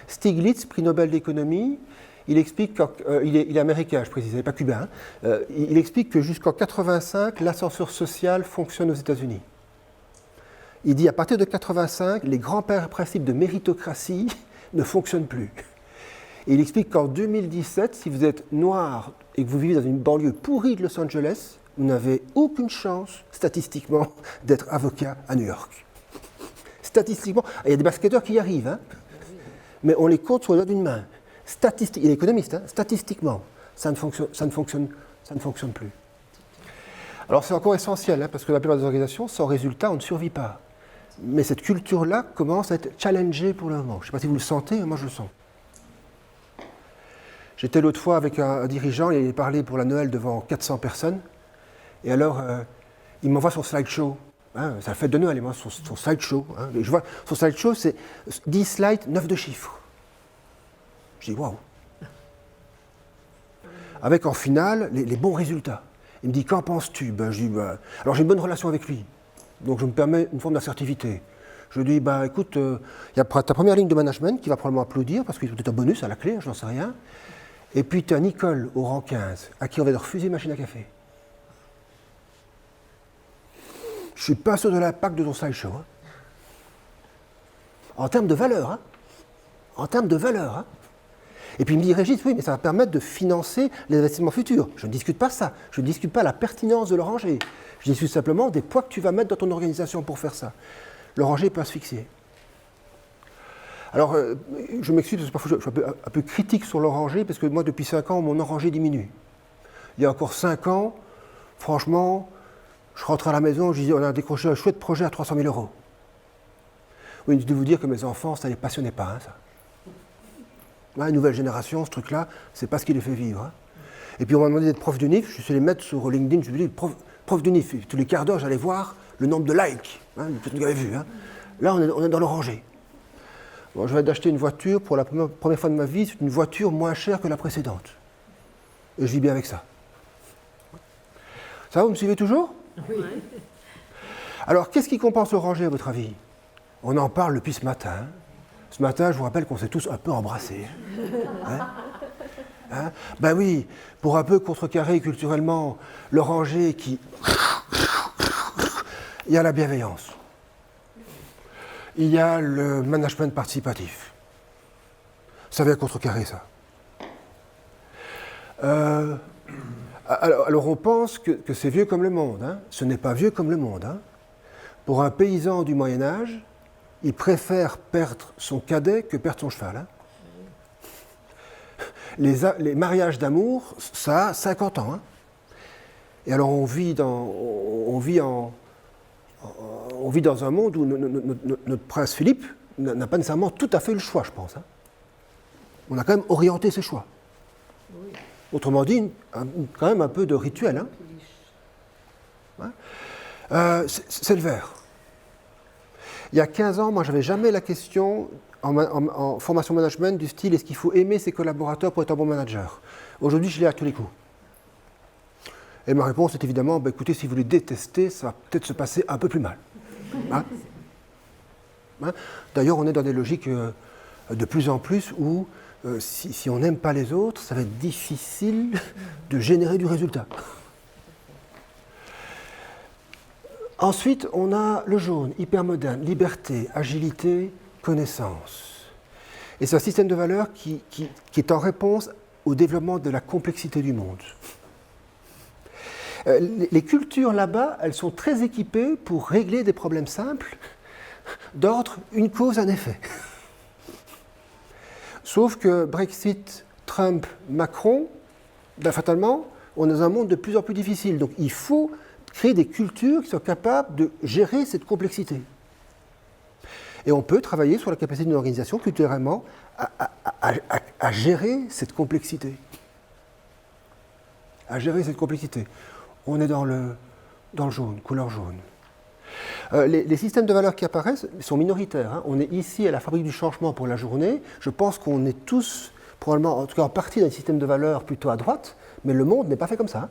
Stiglitz, prix Nobel d'économie, il explique, il est américain, je précise, il n'est pas cubain, il explique que jusqu'en 1985, l'ascenseur social fonctionne aux États-Unis. Il dit à partir de 1985, les grands principes de méritocratie ne fonctionnent plus. Et il explique qu'en 2017, si vous êtes noir et que vous vivez dans une banlieue pourrie de Los Angeles, vous n'avez aucune chance, statistiquement, d'être avocat à New York. Statistiquement, il y a des basketteurs qui y arrivent, mais on les compte sur le doigt d'une main. Il est économiste, statistiquement, ça ne fonctionne plus. Alors c'est encore essentiel, parce que dans la plupart des organisations, sans résultat, on ne survit pas. Mais cette culture-là commence à être challengée pour le moment. Je ne sais pas si vous le sentez, mais moi je le sens. J'étais l'autre fois avec un dirigeant, il parlait pour la Noël devant 400 personnes. Et alors, il m'envoie son slideshow. C'est la fête de Noël, il m'envoie son slideshow. Et je vois, son slideshow, c'est 10 slides, 9 de chiffres. Je dis, waouh. Avec en finale, les bons résultats. Il me dit, qu'en penses-tu? Je dis, alors j'ai une bonne relation avec lui. Donc je me permets une forme d'assertivité. Je lui dis, écoute, il y a ta première ligne de management qui va probablement applaudir, parce qu'il y a peut-être un bonus à la clé, je n'en sais rien. Et puis tu as Nicole au rang 15, à qui on va refuser une machine à café. Je ne suis pas sûr de l'impact de ton slideshow. En termes de valeur. En termes de valeur. Et puis il me dit, Régis, oui, mais ça va permettre de financer les investissements futurs. Je ne discute pas ça. Je ne discute pas la pertinence de l'oranger. Je discute simplement des poids que tu vas mettre dans ton organisation pour faire ça. L'oranger peut asphyxier. Alors, je m'excuse parce que parfois je suis un peu critique sur l'oranger, parce que moi, depuis 5 ans, mon oranger diminue. Il y a encore 5 ans, franchement, je rentre à la maison, je dis, on a décroché un chouette projet à 300 000 €. Oui, je dois vous dire que mes enfants, ça ne les passionnait pas, ça. Une nouvelle génération, ce truc-là, c'est pas ce qui les fait vivre. Et puis on m'a demandé d'être prof d'UNIF, je suis allé mettre sur LinkedIn, je me dis, prof d'UNIF, tous les quarts d'heure, j'allais voir le nombre de likes, peut-être que vous avez vu. Là, on est dans l'oranger. Bon, je vais d'acheter une voiture, pour la première fois de ma vie, c'est une voiture moins chère que la précédente. Et je vis bien avec ça. Ça va, vous me suivez toujours? Oui. Alors, qu'est-ce qui compense l'oranger, à votre avis? On en parle depuis ce matin. Ce matin, je vous rappelle qu'on s'est tous un peu embrassés. Ben oui, pour un peu contrecarrer culturellement l'oranger qui... Il y a la bienveillance. Il y a le management participatif. Ça vient contrecarrer ça. Alors on pense que c'est vieux comme le monde. Ce n'est pas vieux comme le monde. Pour un paysan du Moyen-Âge, il préfère perdre son cadet que perdre son cheval. Les mariages d'amour, ça a 50 ans. Et alors on vit dans un monde où notre prince Philippe n'a pas nécessairement tout à fait le choix, je pense. On a quand même orienté ses choix. Oui. Autrement dit, quand même un peu de rituel. C'est le vert. Il y a 15 ans, moi, je n'avais jamais la question en formation management du style « est-ce qu'il faut aimer ses collaborateurs pour être un bon manager ?» Aujourd'hui, je l'ai à tous les coups. Et ma réponse est évidemment, écoutez, si vous les détestez, ça va peut-être se passer un peu plus mal. D'ailleurs, on est dans des logiques de plus en plus où si on n'aime pas les autres, ça va être difficile de générer du résultat. Ensuite, on a le jaune, hyper moderne, liberté, agilité, connaissance. Et c'est un système de valeurs qui est en réponse au développement de la complexité du monde. Les cultures là-bas, elles sont très équipées pour régler des problèmes simples d'ordre une cause, un effet. Sauf que Brexit, Trump, Macron, ben fatalement, on est dans un monde de plus en plus difficile. Donc il faut créer des cultures qui soient capables de gérer cette complexité. Et on peut travailler sur la capacité d'une organisation culturellement à gérer cette complexité. À gérer cette complexité. On est dans le jaune, couleur jaune. Les systèmes de valeurs qui apparaissent sont minoritaires. Hein. On est ici à la fabrique du changement pour la journée. Je pense qu'on est tous, probablement, en tout cas en partie, d'un système de valeurs plutôt à droite, mais le monde n'est pas fait comme ça.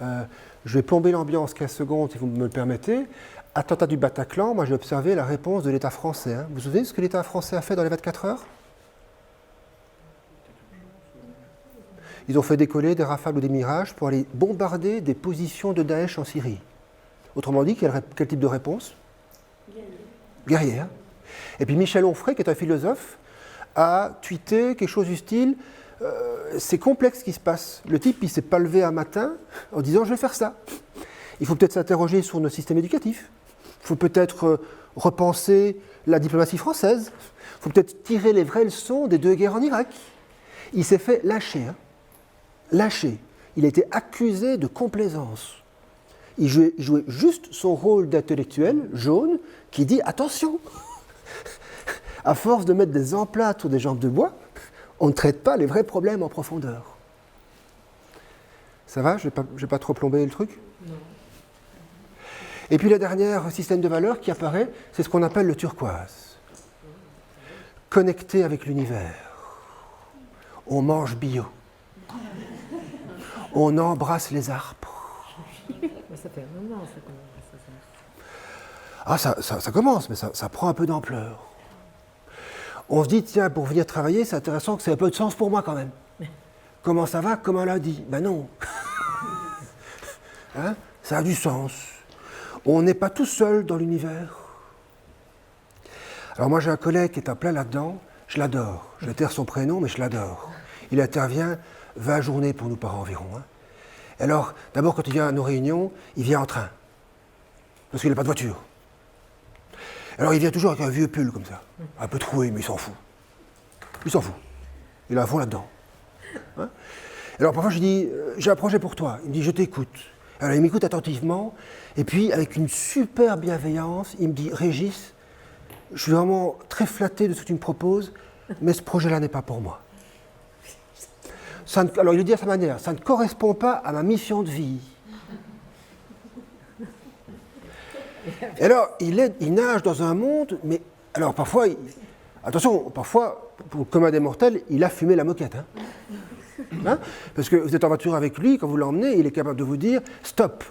Je vais plomber l'ambiance 15 secondes, si vous me le permettez. Attentat du Bataclan, moi j'ai observé la réponse de l'État français. Hein. Vous vous souvenez de ce que l'État français a fait dans les 24 heures? Ils ont fait décoller des Rafales ou des Mirages pour aller bombarder des positions de Daesh en Syrie. Autrement dit, quel type de réponse? Guerrière. Et puis Michel Onfray, qui est un philosophe, a tweeté quelque chose du style c'est complexe ce qui se passe. Le type, il ne s'est pas levé un matin en disant je vais faire ça. Il faut peut-être s'interroger sur nos systèmes éducatifs. Il faut peut-être repenser la diplomatie française. Il faut peut-être tirer les vraies leçons des 2 guerres en Irak. Il s'est fait lâcher. Hein. Lâché. Il a été accusé de complaisance. Il jouait juste son rôle d'intellectuel jaune qui dit attention, à force de mettre des emplâtres ou des jambes de bois, on ne traite pas les vrais problèmes en profondeur. Ça va? Je n'ai pas trop plombé le truc? Non. Et puis le dernier système de valeurs qui apparaît, c'est ce qu'on appelle le turquoise. Connecté avec l'univers. On mange bio. On embrasse les arbres. Mais ça fait un moment, ça commence. Ah, ça commence, mais ça prend un peu d'ampleur. On se dit, tiens, pour venir travailler, c'est intéressant que ça ait un peu de sens pour moi quand même. Comment ça va? Comme un lundi? Ben non. Hein? Ça a du sens. On n'est pas tout seul dans l'univers. Alors moi j'ai un collègue qui est en plein là-dedans, je l'adore. Je taire son prénom, mais je l'adore. Il intervient 20 journées pour nous par an environ. Hein. Alors, d'abord quand il vient à nos réunions, il vient en train. Parce qu'il n'a pas de voiture. Alors il vient toujours avec un vieux pull comme ça, un peu troué, mais il s'en fout. Il s'en fout. Il est à fond là-dedans. Hein. Alors parfois je lui dis, j'ai un projet pour toi. Il me dit, je t'écoute. Alors il m'écoute attentivement, et puis avec une super bienveillance, il me dit, Régis, je suis vraiment très flatté de ce que tu me proposes, mais ce projet-là n'est pas pour moi. Alors il le dit à sa manière, ça ne correspond pas à ma mission de vie. Et alors, il nage dans un monde, mais alors parfois, attention, parfois, pour le commun des mortels, il a fumé la moquette. Hein. Hein? Parce que vous êtes en voiture avec lui, quand vous l'emmenez, il est capable de vous dire « Stop,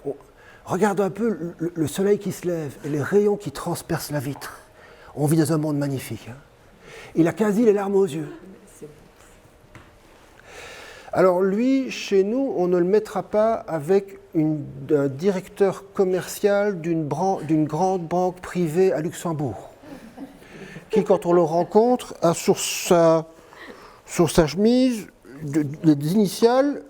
regarde un peu le soleil qui se lève et les rayons qui transpercent la vitre. On vit dans un monde magnifique. Hein. » Il a quasi les larmes aux yeux. Alors lui, chez nous, on ne le mettra pas avec un directeur commercial d'une grande banque privée à Luxembourg, qui, quand on le rencontre, a sur sa chemise des initiales,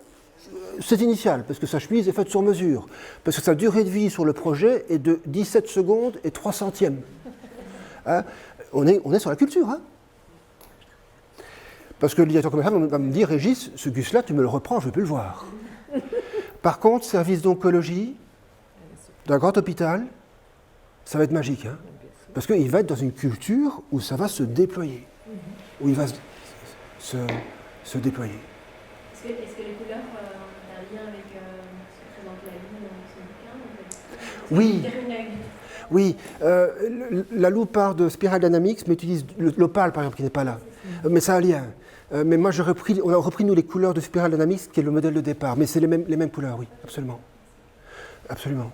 cette initiale, parce que sa chemise est faite sur mesure, parce que sa durée de vie sur le projet est de 17 secondes et 3 centièmes. Hein, on est sur la culture, hein. Parce que le directeur commercial va me dire, Régis, ce Gus-là, tu me le reprends, je ne veux plus le voir. Par contre, service d'oncologie d'un grand hôpital, ça va être magique. Hein, parce qu'il va être dans une culture où ça va se déployer. Où il va se déployer. Est-ce que les couleurs ont un lien avec ce que présente la Lune dans son bouquin? Oui. Termine. Oui, Lalou part de Spiral Dynamics, mais utilise l'opale, par exemple, qui n'est pas là. Mais ça a un lien. Mais moi, on a repris, nous, les couleurs de Spiral Dynamics, qui est le modèle de départ. Mais c'est les mêmes couleurs, oui, absolument. Absolument.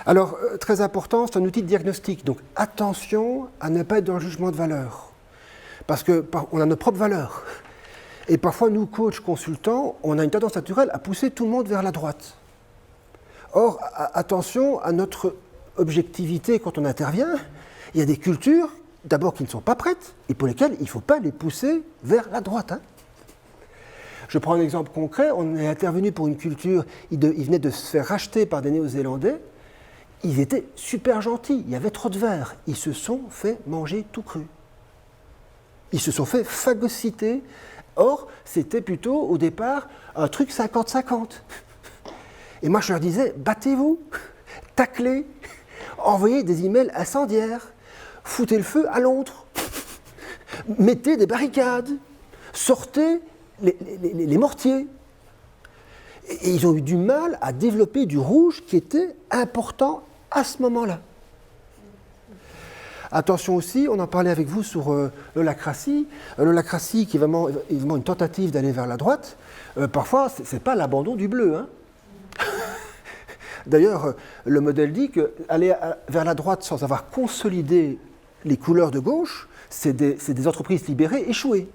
Alors, très important, c'est un outil de diagnostic. Donc, attention à ne pas être dans le jugement de valeur. Parce qu'on a nos propres valeurs. Et parfois, nous, coachs, consultants, on a une tendance naturelle à pousser tout le monde vers la droite. Or, attention à notre objectivité quand on intervient. Il y a des cultures d'abord qui ne sont pas prêtes et pour lesquelles il ne faut pas les pousser vers la droite. Hein. Je prends un exemple concret, on est intervenu pour une culture, ils venaient de se faire racheter par des Néo-Zélandais, ils étaient super gentils, il y avait trop de verre, ils se sont fait manger tout cru. Ils se sont fait phagocyter. Or, c'était plutôt au départ un truc 50-50. Et moi, je leur disais, battez-vous, taclez, envoyez des emails incendiaires, foutez le feu à Londres, mettez des barricades, sortez les mortiers. Et ils ont eu du mal à développer du rouge qui était important à ce moment-là. Attention aussi, on en parlait avec vous sur l'holacratie. L'holacratie qui est vraiment une tentative d'aller vers la droite. Parfois, ce n'est pas l'abandon du bleu. Hein. D'ailleurs, le modèle dit qu'aller vers la droite sans avoir consolidé les couleurs de gauche, c'est des entreprises libérées échouées.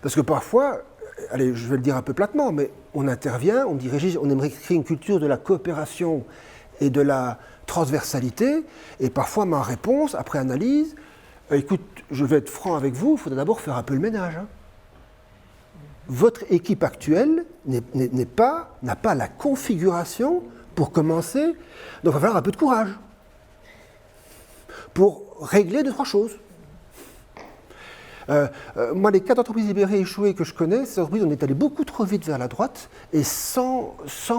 Parce que parfois, allez, je vais le dire un peu platement, mais on intervient, on dit Régis, on aimerait créer une culture de la coopération et de la transversalité, et parfois ma réponse, après analyse, écoute, je vais être franc avec vous, il faudrait d'abord faire un peu le ménage. Hein. Votre équipe actuelle n'a pas la configuration pour commencer, donc il va falloir un peu de courage pour régler 2-3 choses. Moi, les 4 entreprises libérées échouées que je connais, ces entreprises, on est allé beaucoup trop vite vers la droite et sans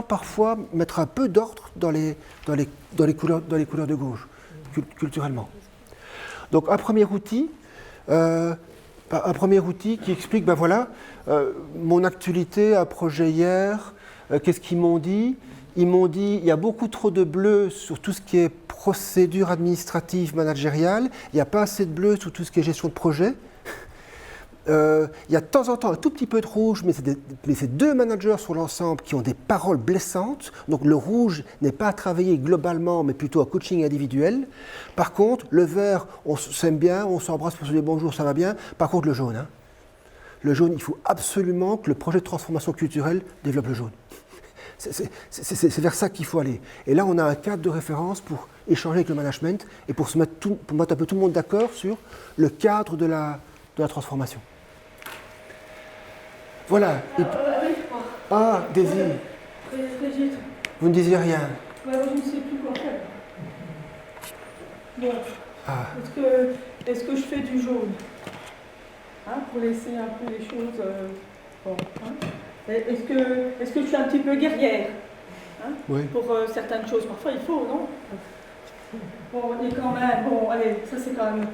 parfois mettre un peu d'ordre dans les couleurs de gauche, culturellement. Donc, un premier outil qui explique, ben voilà, mon actualité, un projet hier, qu'est-ce qu'ils m'ont dit ? Ils m'ont dit, il y a beaucoup trop de bleu sur tout ce qui est procédure administrative managériale, il n'y a pas assez de bleu sur tout ce qui est gestion de projet. Il y a de temps en temps un tout petit peu de rouge, mais c'est 2 managers sur l'ensemble qui ont des paroles blessantes. Donc le rouge n'est pas à travailler globalement, mais plutôt à coaching individuel. Par contre, le vert, on s'aime bien, on s'embrasse pour se dire bonjour, ça va bien. Par contre, le jaune, hein. Le jaune, il faut absolument que le projet de transformation culturelle développe le jaune. C'est vers ça qu'il faut aller. Et là, on a un cadre de référence pour échanger avec le management et pour mettre un peu tout le monde d'accord sur le cadre de la transformation. Voilà. Ah, Daisy. Brigitte. Vous ne disiez rien. Ouais, je ne sais plus quoi faire. Bon. Ah. Est-ce que je fais du jaune, hein, pour laisser un peu les choses... bon, hein. Est-ce que je suis un petit peu guerrière, hein, oui. Pour certaines choses? Parfois, il faut, non? Bon, et quand même... Bon, allez, ça c'est quand même...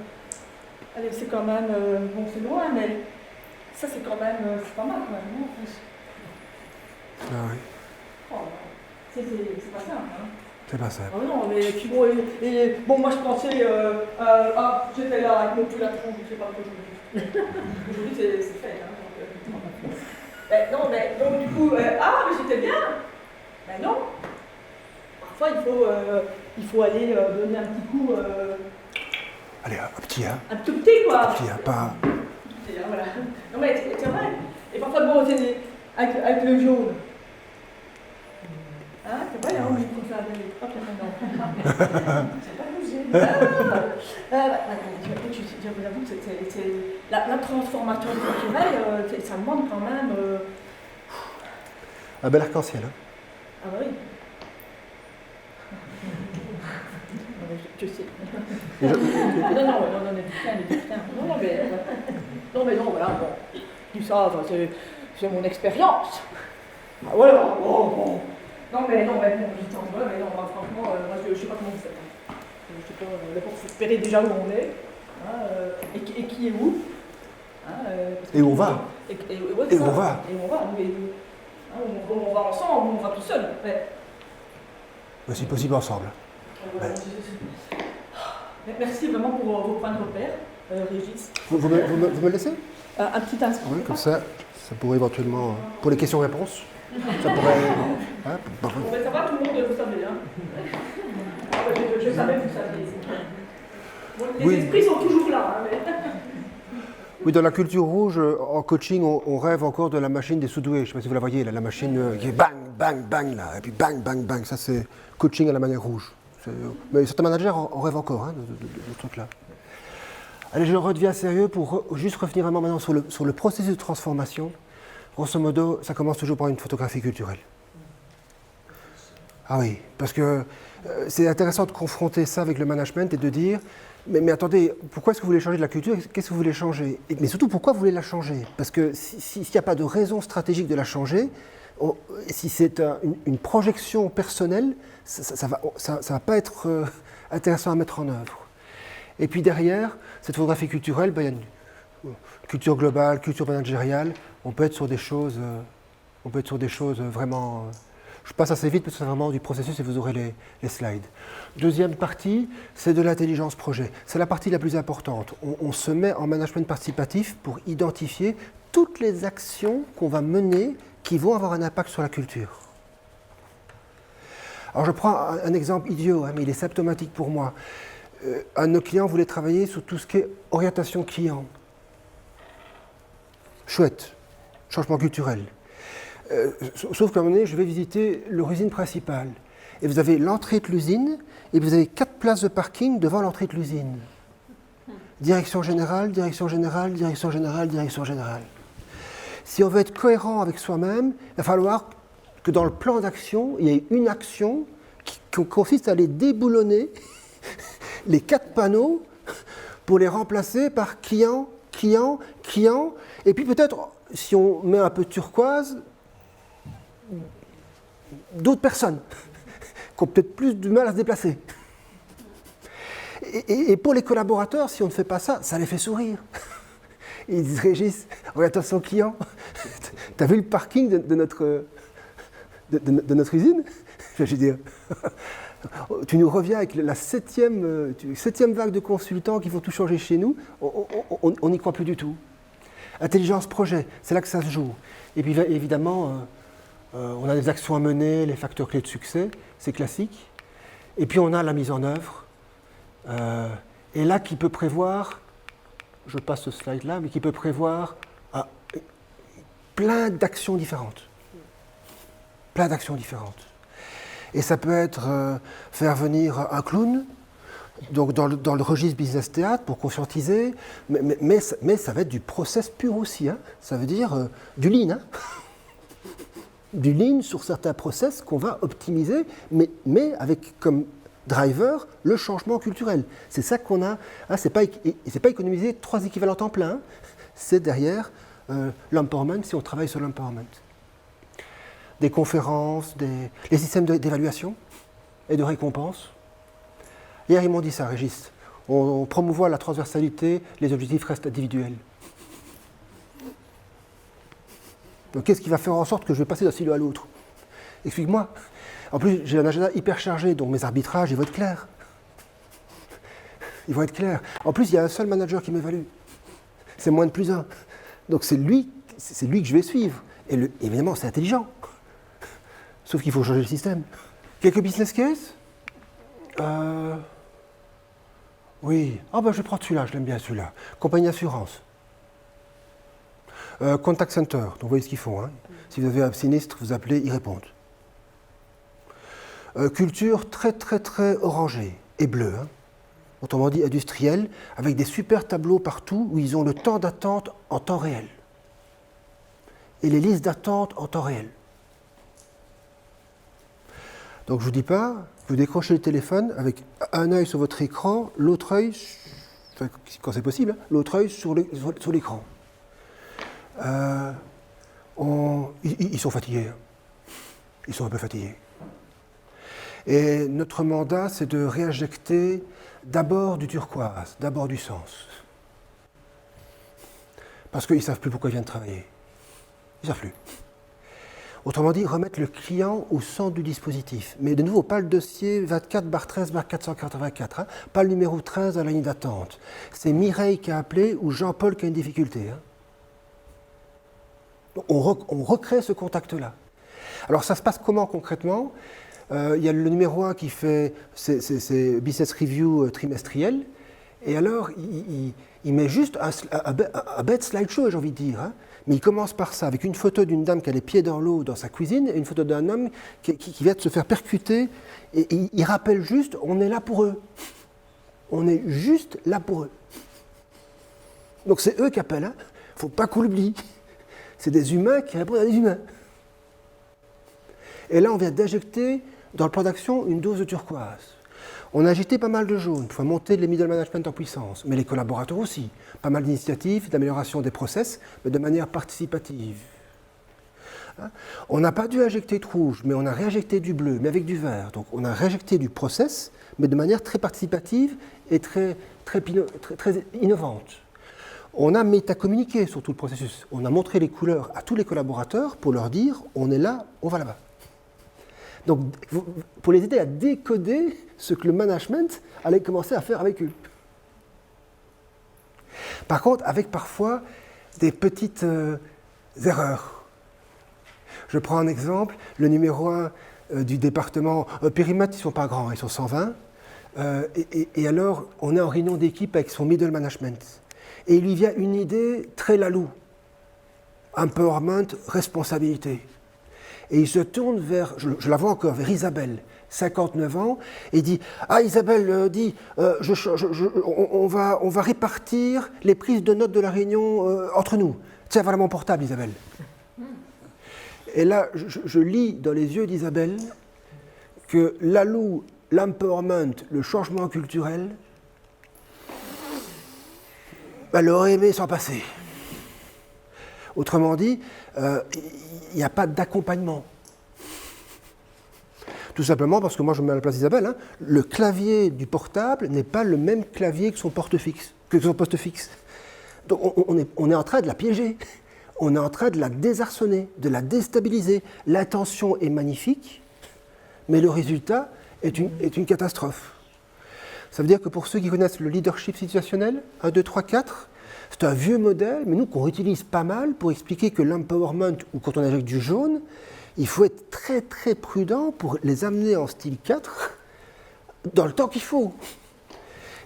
Allez, c'est quand même... bon, c'est loin, mais... Ça, c'est quand même... c'est pas mal, quand même, non, en plus. Ah oui. Oh, c'est pas simple, hein. C'est pas simple. Ah non, mais puis bon, bon, moi je pensais, j'étais là avec mon pull à trompe, je sais pas aujourd'hui. Aujourd'hui c'est fait, hein. Donc, non, mais donc du coup, mais j'étais bien. Mais non. Parfois il faut aller donner un petit coup. Allez, un petit, hein. Un tout petit, quoi. Un petit, hein, pas. Un petit, hein, voilà. Non, mais c'est vrai. Et parfois, bon, avec le jaune. Hein, c'est vrai, hein, on dit comme ça, hop, maintenant. C'est pas bougé. Je vous avoue que la transformation culturelle, ça demande quand même... Un bel arc-en-ciel, hein. Ah bah oui. Je sais. Non, voilà, bon. Tout ça, c'est mon expérience. Ah, voilà, bon. Non, mais bon, franchement, moi, je sais pas comment vous faites. Je sais pas, d'abord, il faut espérer déjà où on est, hein, et qui est où. Hein, et où on va. Et où on va. Et où on va. On va ensemble ou on va tout seul. Mais si possible, ensemble. Voilà, merci vraiment pour vos points de repère, Régis. Vous me laissez Un petit instant. Oui, comme ça pourrait éventuellement, pour les questions-réponses, ça pourrait... Hein, ça va, tout le monde, vous savez. Hein. Je savais que vous saviez. Bon, les esprits sont toujours là. Hein, mais... Oui, dans la culture rouge, en coaching, on rêve encore de la machine des soudoués. Je ne sais pas si vous la voyez, là, la machine qui est bang, bang, bang, là, et puis bang, bang, bang. Ça, c'est coaching à la manière rouge. Mais certains managers en rêvent encore hein, de ce truc-là. Allez, je redeviens sérieux pour juste revenir vraiment maintenant sur le processus de transformation. Grosso modo, ça commence toujours par une photographie culturelle. Ah oui, parce que c'est intéressant de confronter ça avec le management et de dire mais attendez, pourquoi est-ce que vous voulez changer de la culture? Qu'est-ce que vous voulez changer? Mais surtout, pourquoi vous voulez la changer? Parce que s'il n'y a pas de raison stratégique de la changer, si c'est une projection personnelle, ça va pas être intéressant à mettre en œuvre. Et puis derrière, cette photographie culturelle, il y a une culture globale, culture managériale, on peut être sur des choses vraiment... Je passe assez vite parce que c'est vraiment du processus et vous aurez les slides. Deuxième partie, c'est de l'intelligence projet. C'est la partie la plus importante. On se met en management participatif pour identifier toutes les actions qu'on va mener qui vont avoir un impact sur la culture. Alors je prends un exemple idiot, hein, mais il est symptomatique pour moi. Un de nos clients voulait travailler sur tout ce qui est orientation client. Chouette, changement culturel. Sauf qu'à un moment donné, je vais visiter leur usine principale. Et vous avez l'entrée de l'usine, et vous avez 4 places de parking devant l'entrée de l'usine. Direction générale, direction générale, direction générale, direction générale. Si on veut être cohérent avec soi-même, il va falloir que dans le plan d'action, il y ait une action qui consiste à aller déboulonner les 4 panneaux pour les remplacer par client, client, client. Et puis peut-être, si on met un peu de turquoise, d'autres personnes qui ont peut-être plus du mal à se déplacer. Et pour les collaborateurs, si on ne fait pas ça, ça les fait sourire. Ils disent, Régis, orientation client, t'as vu le parking de notre usine? Je veux dire, tu nous reviens avec la septième vague de consultants qui vont tout changer chez nous, on n'y croit plus du tout. Intelligence projet, c'est là que ça se joue. Et puis évidemment, on a des actions à mener, les facteurs clés de succès, c'est classique. Et puis on a la mise en œuvre, et là qui peut prévoir, je passe ce slide-là, mais qui peut prévoir plein d'actions différentes. Plein d'actions différentes. Et ça peut être faire venir un clown, donc dans le registre business théâtre pour conscientiser, mais ça va être du process pur aussi, hein. Ça veut dire du lean. Hein. Du lean sur certains process qu'on va optimiser, mais avec comme driver le changement culturel. C'est ça qu'on a. Hein, c'est pas économiser 3 équivalents temps plein, hein, c'est derrière l'empowerment si on travaille sur l'empowerment. Des conférences, les systèmes d'évaluation et de récompense. Hier, ils m'ont dit ça, Régis. On promouvoit la transversalité, les objectifs restent individuels. Donc, qu'est-ce qui va faire en sorte que je vais passer d'un silo à l'autre? Explique-moi. En plus, j'ai un agenda hyper chargé, donc mes arbitrages, ils vont être clairs. Ils vont être clairs. En plus, il y a un seul manager qui m'évalue. C'est moins de plus 1. Donc, c'est lui que je vais suivre. Et évidemment, c'est intelligent. Sauf qu'il faut changer le système. Quelques business cases? Oui. Ah ben, je vais prendre celui-là, je l'aime bien celui-là. Compagnie d'assurance. Contact center, donc vous voyez ce qu'ils font. Hein. Si vous avez un sinistre, vous appelez, ils répondent. Culture très très très orangée et bleue, hein. Autrement dit industrielle, avec des super tableaux partout où ils ont le temps d'attente en temps réel. Et les listes d'attente en temps réel. Donc je ne vous dis pas, vous décrochez le téléphone avec un œil sur votre écran, l'autre œil, enfin, quand c'est possible, hein, l'autre œil sur l'écran. Ils sont fatigués. Ils sont un peu fatigués. Et notre mandat, c'est de réinjecter d'abord du turquoise, d'abord du sens. Parce qu'ils ne savent plus pourquoi ils viennent travailler. Ils ne savent plus. Autrement dit, remettre le client au centre du dispositif. Mais de nouveau, pas le dossier 24/13/484, hein, pas le numéro 13 à la ligne d'attente. C'est Mireille qui a appelé ou Jean-Paul qui a une difficulté. Hein. On recrée ce contact-là. Alors ça se passe comment concrètement? Il y a le numéro 1 qui fait ses business review trimestriels, Et alors, il met juste un bête slideshow, j'ai envie de dire. Hein. Mais il commence par ça, avec une photo d'une dame qui a les pieds dans l'eau dans sa cuisine, et une photo d'un homme qui vient de se faire percuter. Et il rappelle juste, on est là pour eux. On est juste là pour eux. Donc c'est eux qui appellent. Il ne faut pas qu'on l'oublie. C'est des humains qui répondent à des humains. Et là, on vient d'injecter dans le plan d'action une dose de turquoise. On a injecté pas mal de jaune pour monter les middle management en puissance, mais les collaborateurs aussi. Pas mal d'initiatives d'amélioration des process, mais de manière participative. On n'a pas dû injecter de rouge, mais on a réinjecté du bleu, mais avec du vert. Donc on a réinjecté du process, mais de manière très participative et très innovante. On a métacommuniqué sur tout le processus. On a montré les couleurs à tous les collaborateurs pour leur dire on est là, on va là-bas. Donc, pour les aider à décoder ce que le management allait commencer à faire avec eux. Par contre, avec parfois des petites erreurs. Je prends un exemple, le numéro 1 du département, périmètre, ils ne sont pas grands, ils sont 120. Et alors, on est en réunion d'équipe avec son middle management. Et il lui vient une idée très lalou. Empowerment, responsabilité. Et il se tourne vers, je la vois encore, vers Isabelle, 59 ans, et dit « Ah, Isabelle dit, on va répartir les prises de notes de la réunion entre nous. Tiens, voilà mon portable, Isabelle. » Et là, je lis dans les yeux d'Isabelle que l'alou, l'empowerment, le changement culturel, elle aurait aimé s'en passer. Autrement dit, il n'y a pas d'accompagnement. Tout simplement parce que moi je me mets à la place d'Isabelle, le clavier du portable n'est pas le même clavier que son poste fixe. Donc on est en train de la piéger, on est en train de la désarçonner, de la déstabiliser. L'intention est magnifique, mais le résultat est une catastrophe. Ça veut dire que pour ceux qui connaissent le leadership situationnel, 1, 2, 3, 4, c'est un vieux modèle, mais nous qu'on utilise pas mal pour expliquer que l'empowerment, ou quand on injecte du jaune, il faut être très très prudent pour les amener en style 4 dans le temps qu'il faut.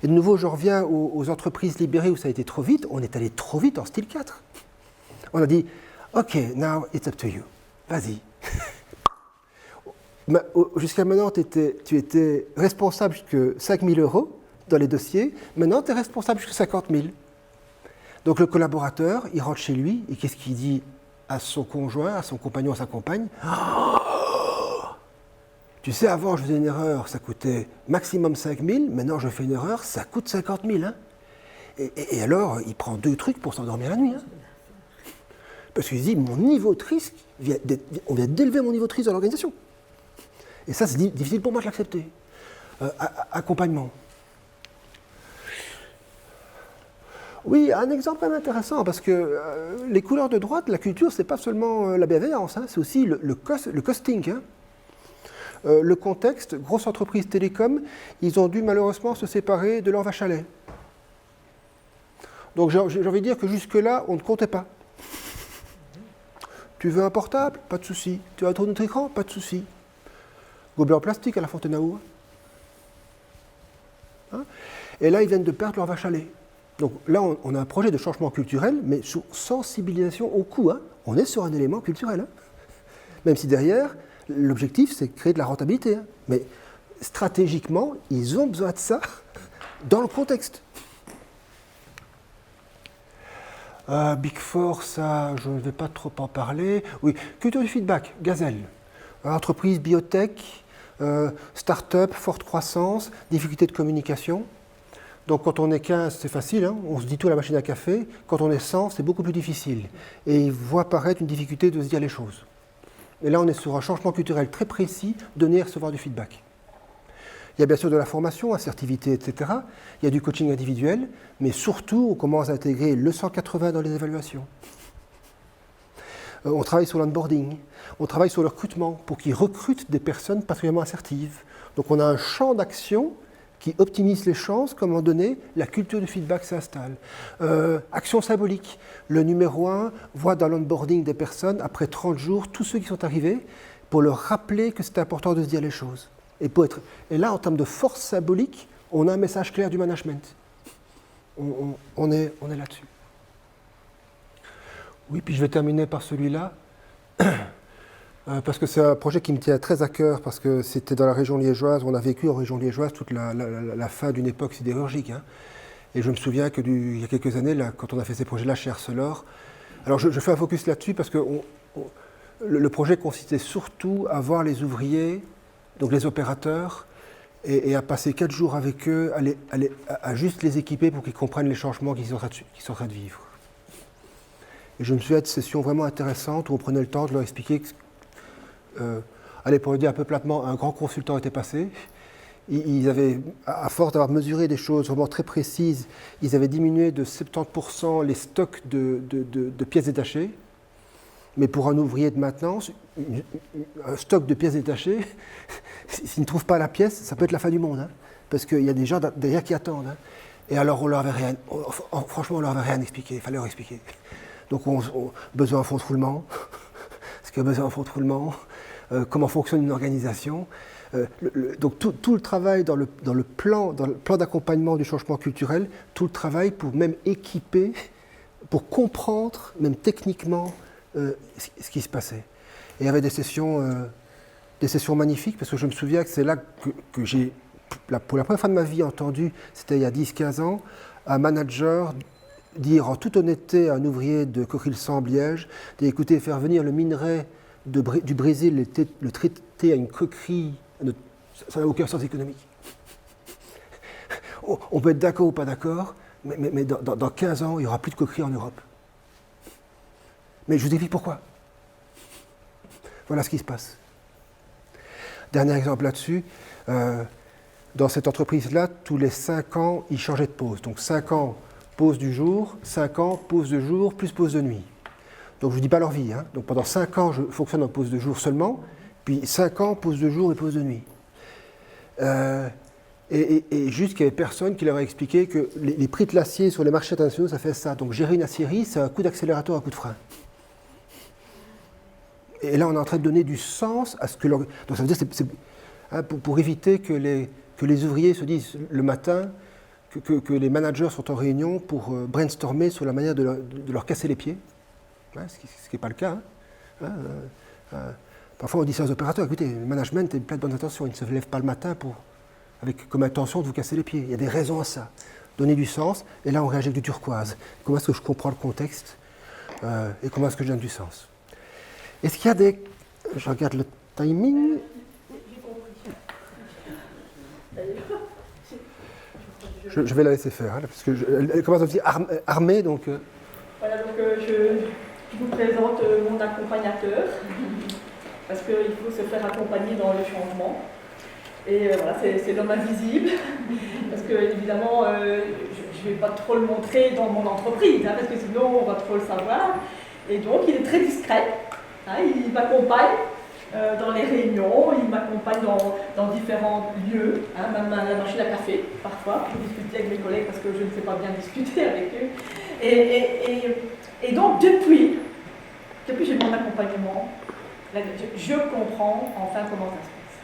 Et de nouveau, je reviens aux entreprises libérées où ça a été trop vite. On est allé trop vite en style 4. On a dit, OK, now it's up to you. Vas-y. Jusqu'à maintenant, tu étais responsable jusqu'à 5 000 € dans les dossiers. Maintenant, tu es responsable jusqu'à 50 000. Donc le collaborateur, il rentre chez lui, et qu'est-ce qu'il dit à son conjoint, à son compagnon, à sa compagne ? Oh, tu sais, avant, je faisais une erreur, ça coûtait maximum 5 000, maintenant, je fais une erreur, ça coûte 50 000. Hein. Et alors, il prend 2 trucs pour s'endormir la nuit. Hein. Parce qu'il se dit, mon niveau de risque, on vient d'élever mon niveau de risque dans l'organisation. Et ça, c'est difficile pour moi de l'accepter. Accompagnement. Oui, un exemple quand même intéressant, parce que les couleurs de droite, la culture, c'est pas seulement la bienveillance, hein, c'est aussi le costing. Hein. Le contexte, grosse entreprise télécom, ils ont dû malheureusement se séparer de leur vache à lait. Donc j'ai envie de dire que jusque-là, on ne comptait pas. Tu veux un portable ? Pas de souci. Tu veux un trou de notre écran ? Pas de souci. Gobelet en plastique à la Fontenay-Nahou. Hein. Et là, ils viennent de perdre leur vache à lait. Donc là, on a un projet de changement culturel, mais sous sensibilisation au coût. Hein. On est sur un élément culturel. Hein. Même si derrière, l'objectif, c'est de créer de la rentabilité. Hein. Mais stratégiquement, ils ont besoin de ça dans le contexte. Big Four, ça, je ne vais pas trop en parler. Oui, culture du feedback, Gazelle. Entreprise biotech, start-up, forte croissance, difficulté de communication. Donc quand on est 15, c'est facile, hein, on se dit tout à la machine à café. Quand on est 100, c'est beaucoup plus difficile. Et il voit apparaître une difficulté de se dire les choses. Et là, on est sur un changement culturel très précis, donner et recevoir du feedback. Il y a bien sûr de la formation, assertivité, etc. Il y a du coaching individuel, mais surtout, on commence à intégrer le 180 dans les évaluations. On travaille sur l'onboarding, on travaille sur le recrutement pour qu'ils recrutent des personnes particulièrement assertives. Donc on a un champ d'action qui optimise les chances, comment donner, la culture du feedback s'installe. Action symbolique. Le numéro 1 voit dans l'onboarding des personnes, après 30 jours, tous ceux qui sont arrivés, pour leur rappeler que c'est important de se dire les choses. Et là, en termes de force symbolique, on a un message clair du management. on est là-dessus. Oui, puis je vais terminer par celui-là, parce que c'est un projet qui me tient très à cœur, parce que c'était dans la région liégeoise, on a vécu en région liégeoise toute la fin d'une époque sidérurgique. Hein. Et je me souviens qu'il y a quelques années, là, quand on a fait ces projets-là chez Arcelor, alors je fais un focus là-dessus parce que le projet consistait surtout à voir les ouvriers, donc les opérateurs, et à passer 4 jours avec eux, à juste les équiper pour qu'ils comprennent les changements qu'ils sont en train de vivre. Et je me souviens de sessions vraiment intéressantes où on prenait le temps de leur expliquer que, allez, pour le dire un peu platement, un grand consultant était passé. Ils avaient, à force d'avoir mesuré des choses vraiment très précises, ils avaient diminué de 70% les stocks de pièces détachées. Mais pour un ouvrier de maintenance, un stock de pièces détachées, s'il ne trouve pas la pièce, ça peut être la fin du monde. Hein, parce qu'il y a des gens derrière qui attendent. Hein. Et alors, franchement, on leur avait rien expliqué, il fallait leur expliquer. Donc, besoin d'un fonds de roulement, est-ce qu'il y a besoin d'un fonds de roulement, comment fonctionne une organisation. Donc, tout le travail dans le plan d'accompagnement du changement culturel, tout le travail pour même équiper, pour comprendre, même techniquement, ce qui se passait. Et il y avait des sessions magnifiques, parce que je me souviens que c'est là que j'ai, pour la première fois de ma vie, entendu, c'était il y a 10-15 ans, un manager dire en toute honnêteté à un ouvrier de Coquille-Sambre-Liège, d'écouter, faire venir le minerai du Brésil, le traiter à une coquerie, ça n'a aucun sens économique. On peut être d'accord ou pas d'accord, mais dans 15 ans, il n'y aura plus de coquerie en Europe. Mais je vous explique pourquoi. Voilà ce qui se passe. Dernier exemple là-dessus, dans cette entreprise-là, tous les 5 ans, ils changeaient de pause. Donc 5 ans, pause du jour, 5 ans, pause de jour, plus pause de nuit. Donc je ne vous dis pas leur vie. Hein. Donc pendant 5 ans, je fonctionne en pause de jour seulement, puis 5 ans, pause de jour et pause de nuit. Et juste qu'il n'y avait personne qui leur a expliqué que les prix de l'acier sur les marchés internationaux, ça fait ça. Donc gérer une acierie, c'est un coup d'accélérateur, un coup de frein. Et là, on est en train de donner du sens à ce que... Donc ça veut dire hein, pour éviter que les ouvriers se disent le matin que les managers sont en réunion pour brainstormer sur la manière de leur casser les pieds, hein, ce qui n'est pas le cas. Hein. Parfois, on dit ça aux opérateurs, écoutez, le management est plein de bonnes intentions, il ne se lève pas le matin avec comme intention de vous casser les pieds. Il y a des raisons à ça. Donner du sens, et là, on réagit avec du turquoise. Comment est-ce que je comprends le contexte et comment est-ce que je donne du sens? Est-ce qu'il y a des... Je regarde le timing. Je vais la laisser faire, hein, parce qu'elle commence à me dire armée, donc... Voilà, donc je vous présente mon accompagnateur, parce qu'il faut se faire accompagner dans le changement. Et voilà, c'est l'homme invisible, parce que évidemment, je ne vais pas trop le montrer dans mon entreprise, hein, parce que sinon on va trop le savoir. Et donc, il est très discret. Hein, il m'accompagne dans les réunions, il m'accompagne dans différents lieux, hein, même à la machine à café, parfois, pour discuter avec mes collègues parce que je ne sais pas bien discuter avec eux. Et donc, depuis j'ai mon accompagnement, là, je comprends enfin comment ça se passe.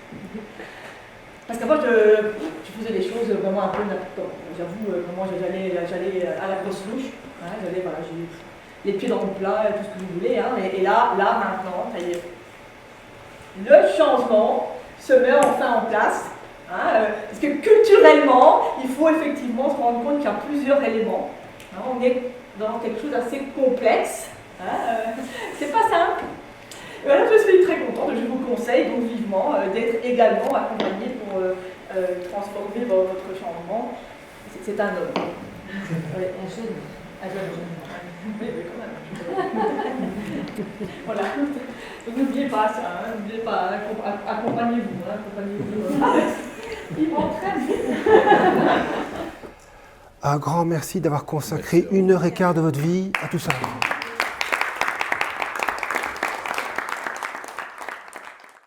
Parce qu'avant, je faisais des choses vraiment un peu n'importe quoi. J'avoue, moi, j'allais à la grosse louche, hein, voilà, j'ai les pieds dans le plat, tout ce que vous voulez. Hein, et là, maintenant, ça y est, le changement se met enfin en place. Hein, parce que culturellement, il faut effectivement se rendre compte qu'il y a plusieurs éléments. Hein, on est dans quelque chose d'assez complexe. Hein, c'est pas simple. Et voilà, je suis très contente, je vous conseille donc vivement d'être également accompagné pour transformer votre changement. C'est un homme. Un jeune. Un jeune. Oui, quand même. Voilà. Donc n'oubliez pas ça, hein. N'oubliez pas, accompagnez-vous. Hein. Accompagnez-vous. Il m'entraîne. Un grand merci d'avoir consacré 1h15 de votre vie à tout ça.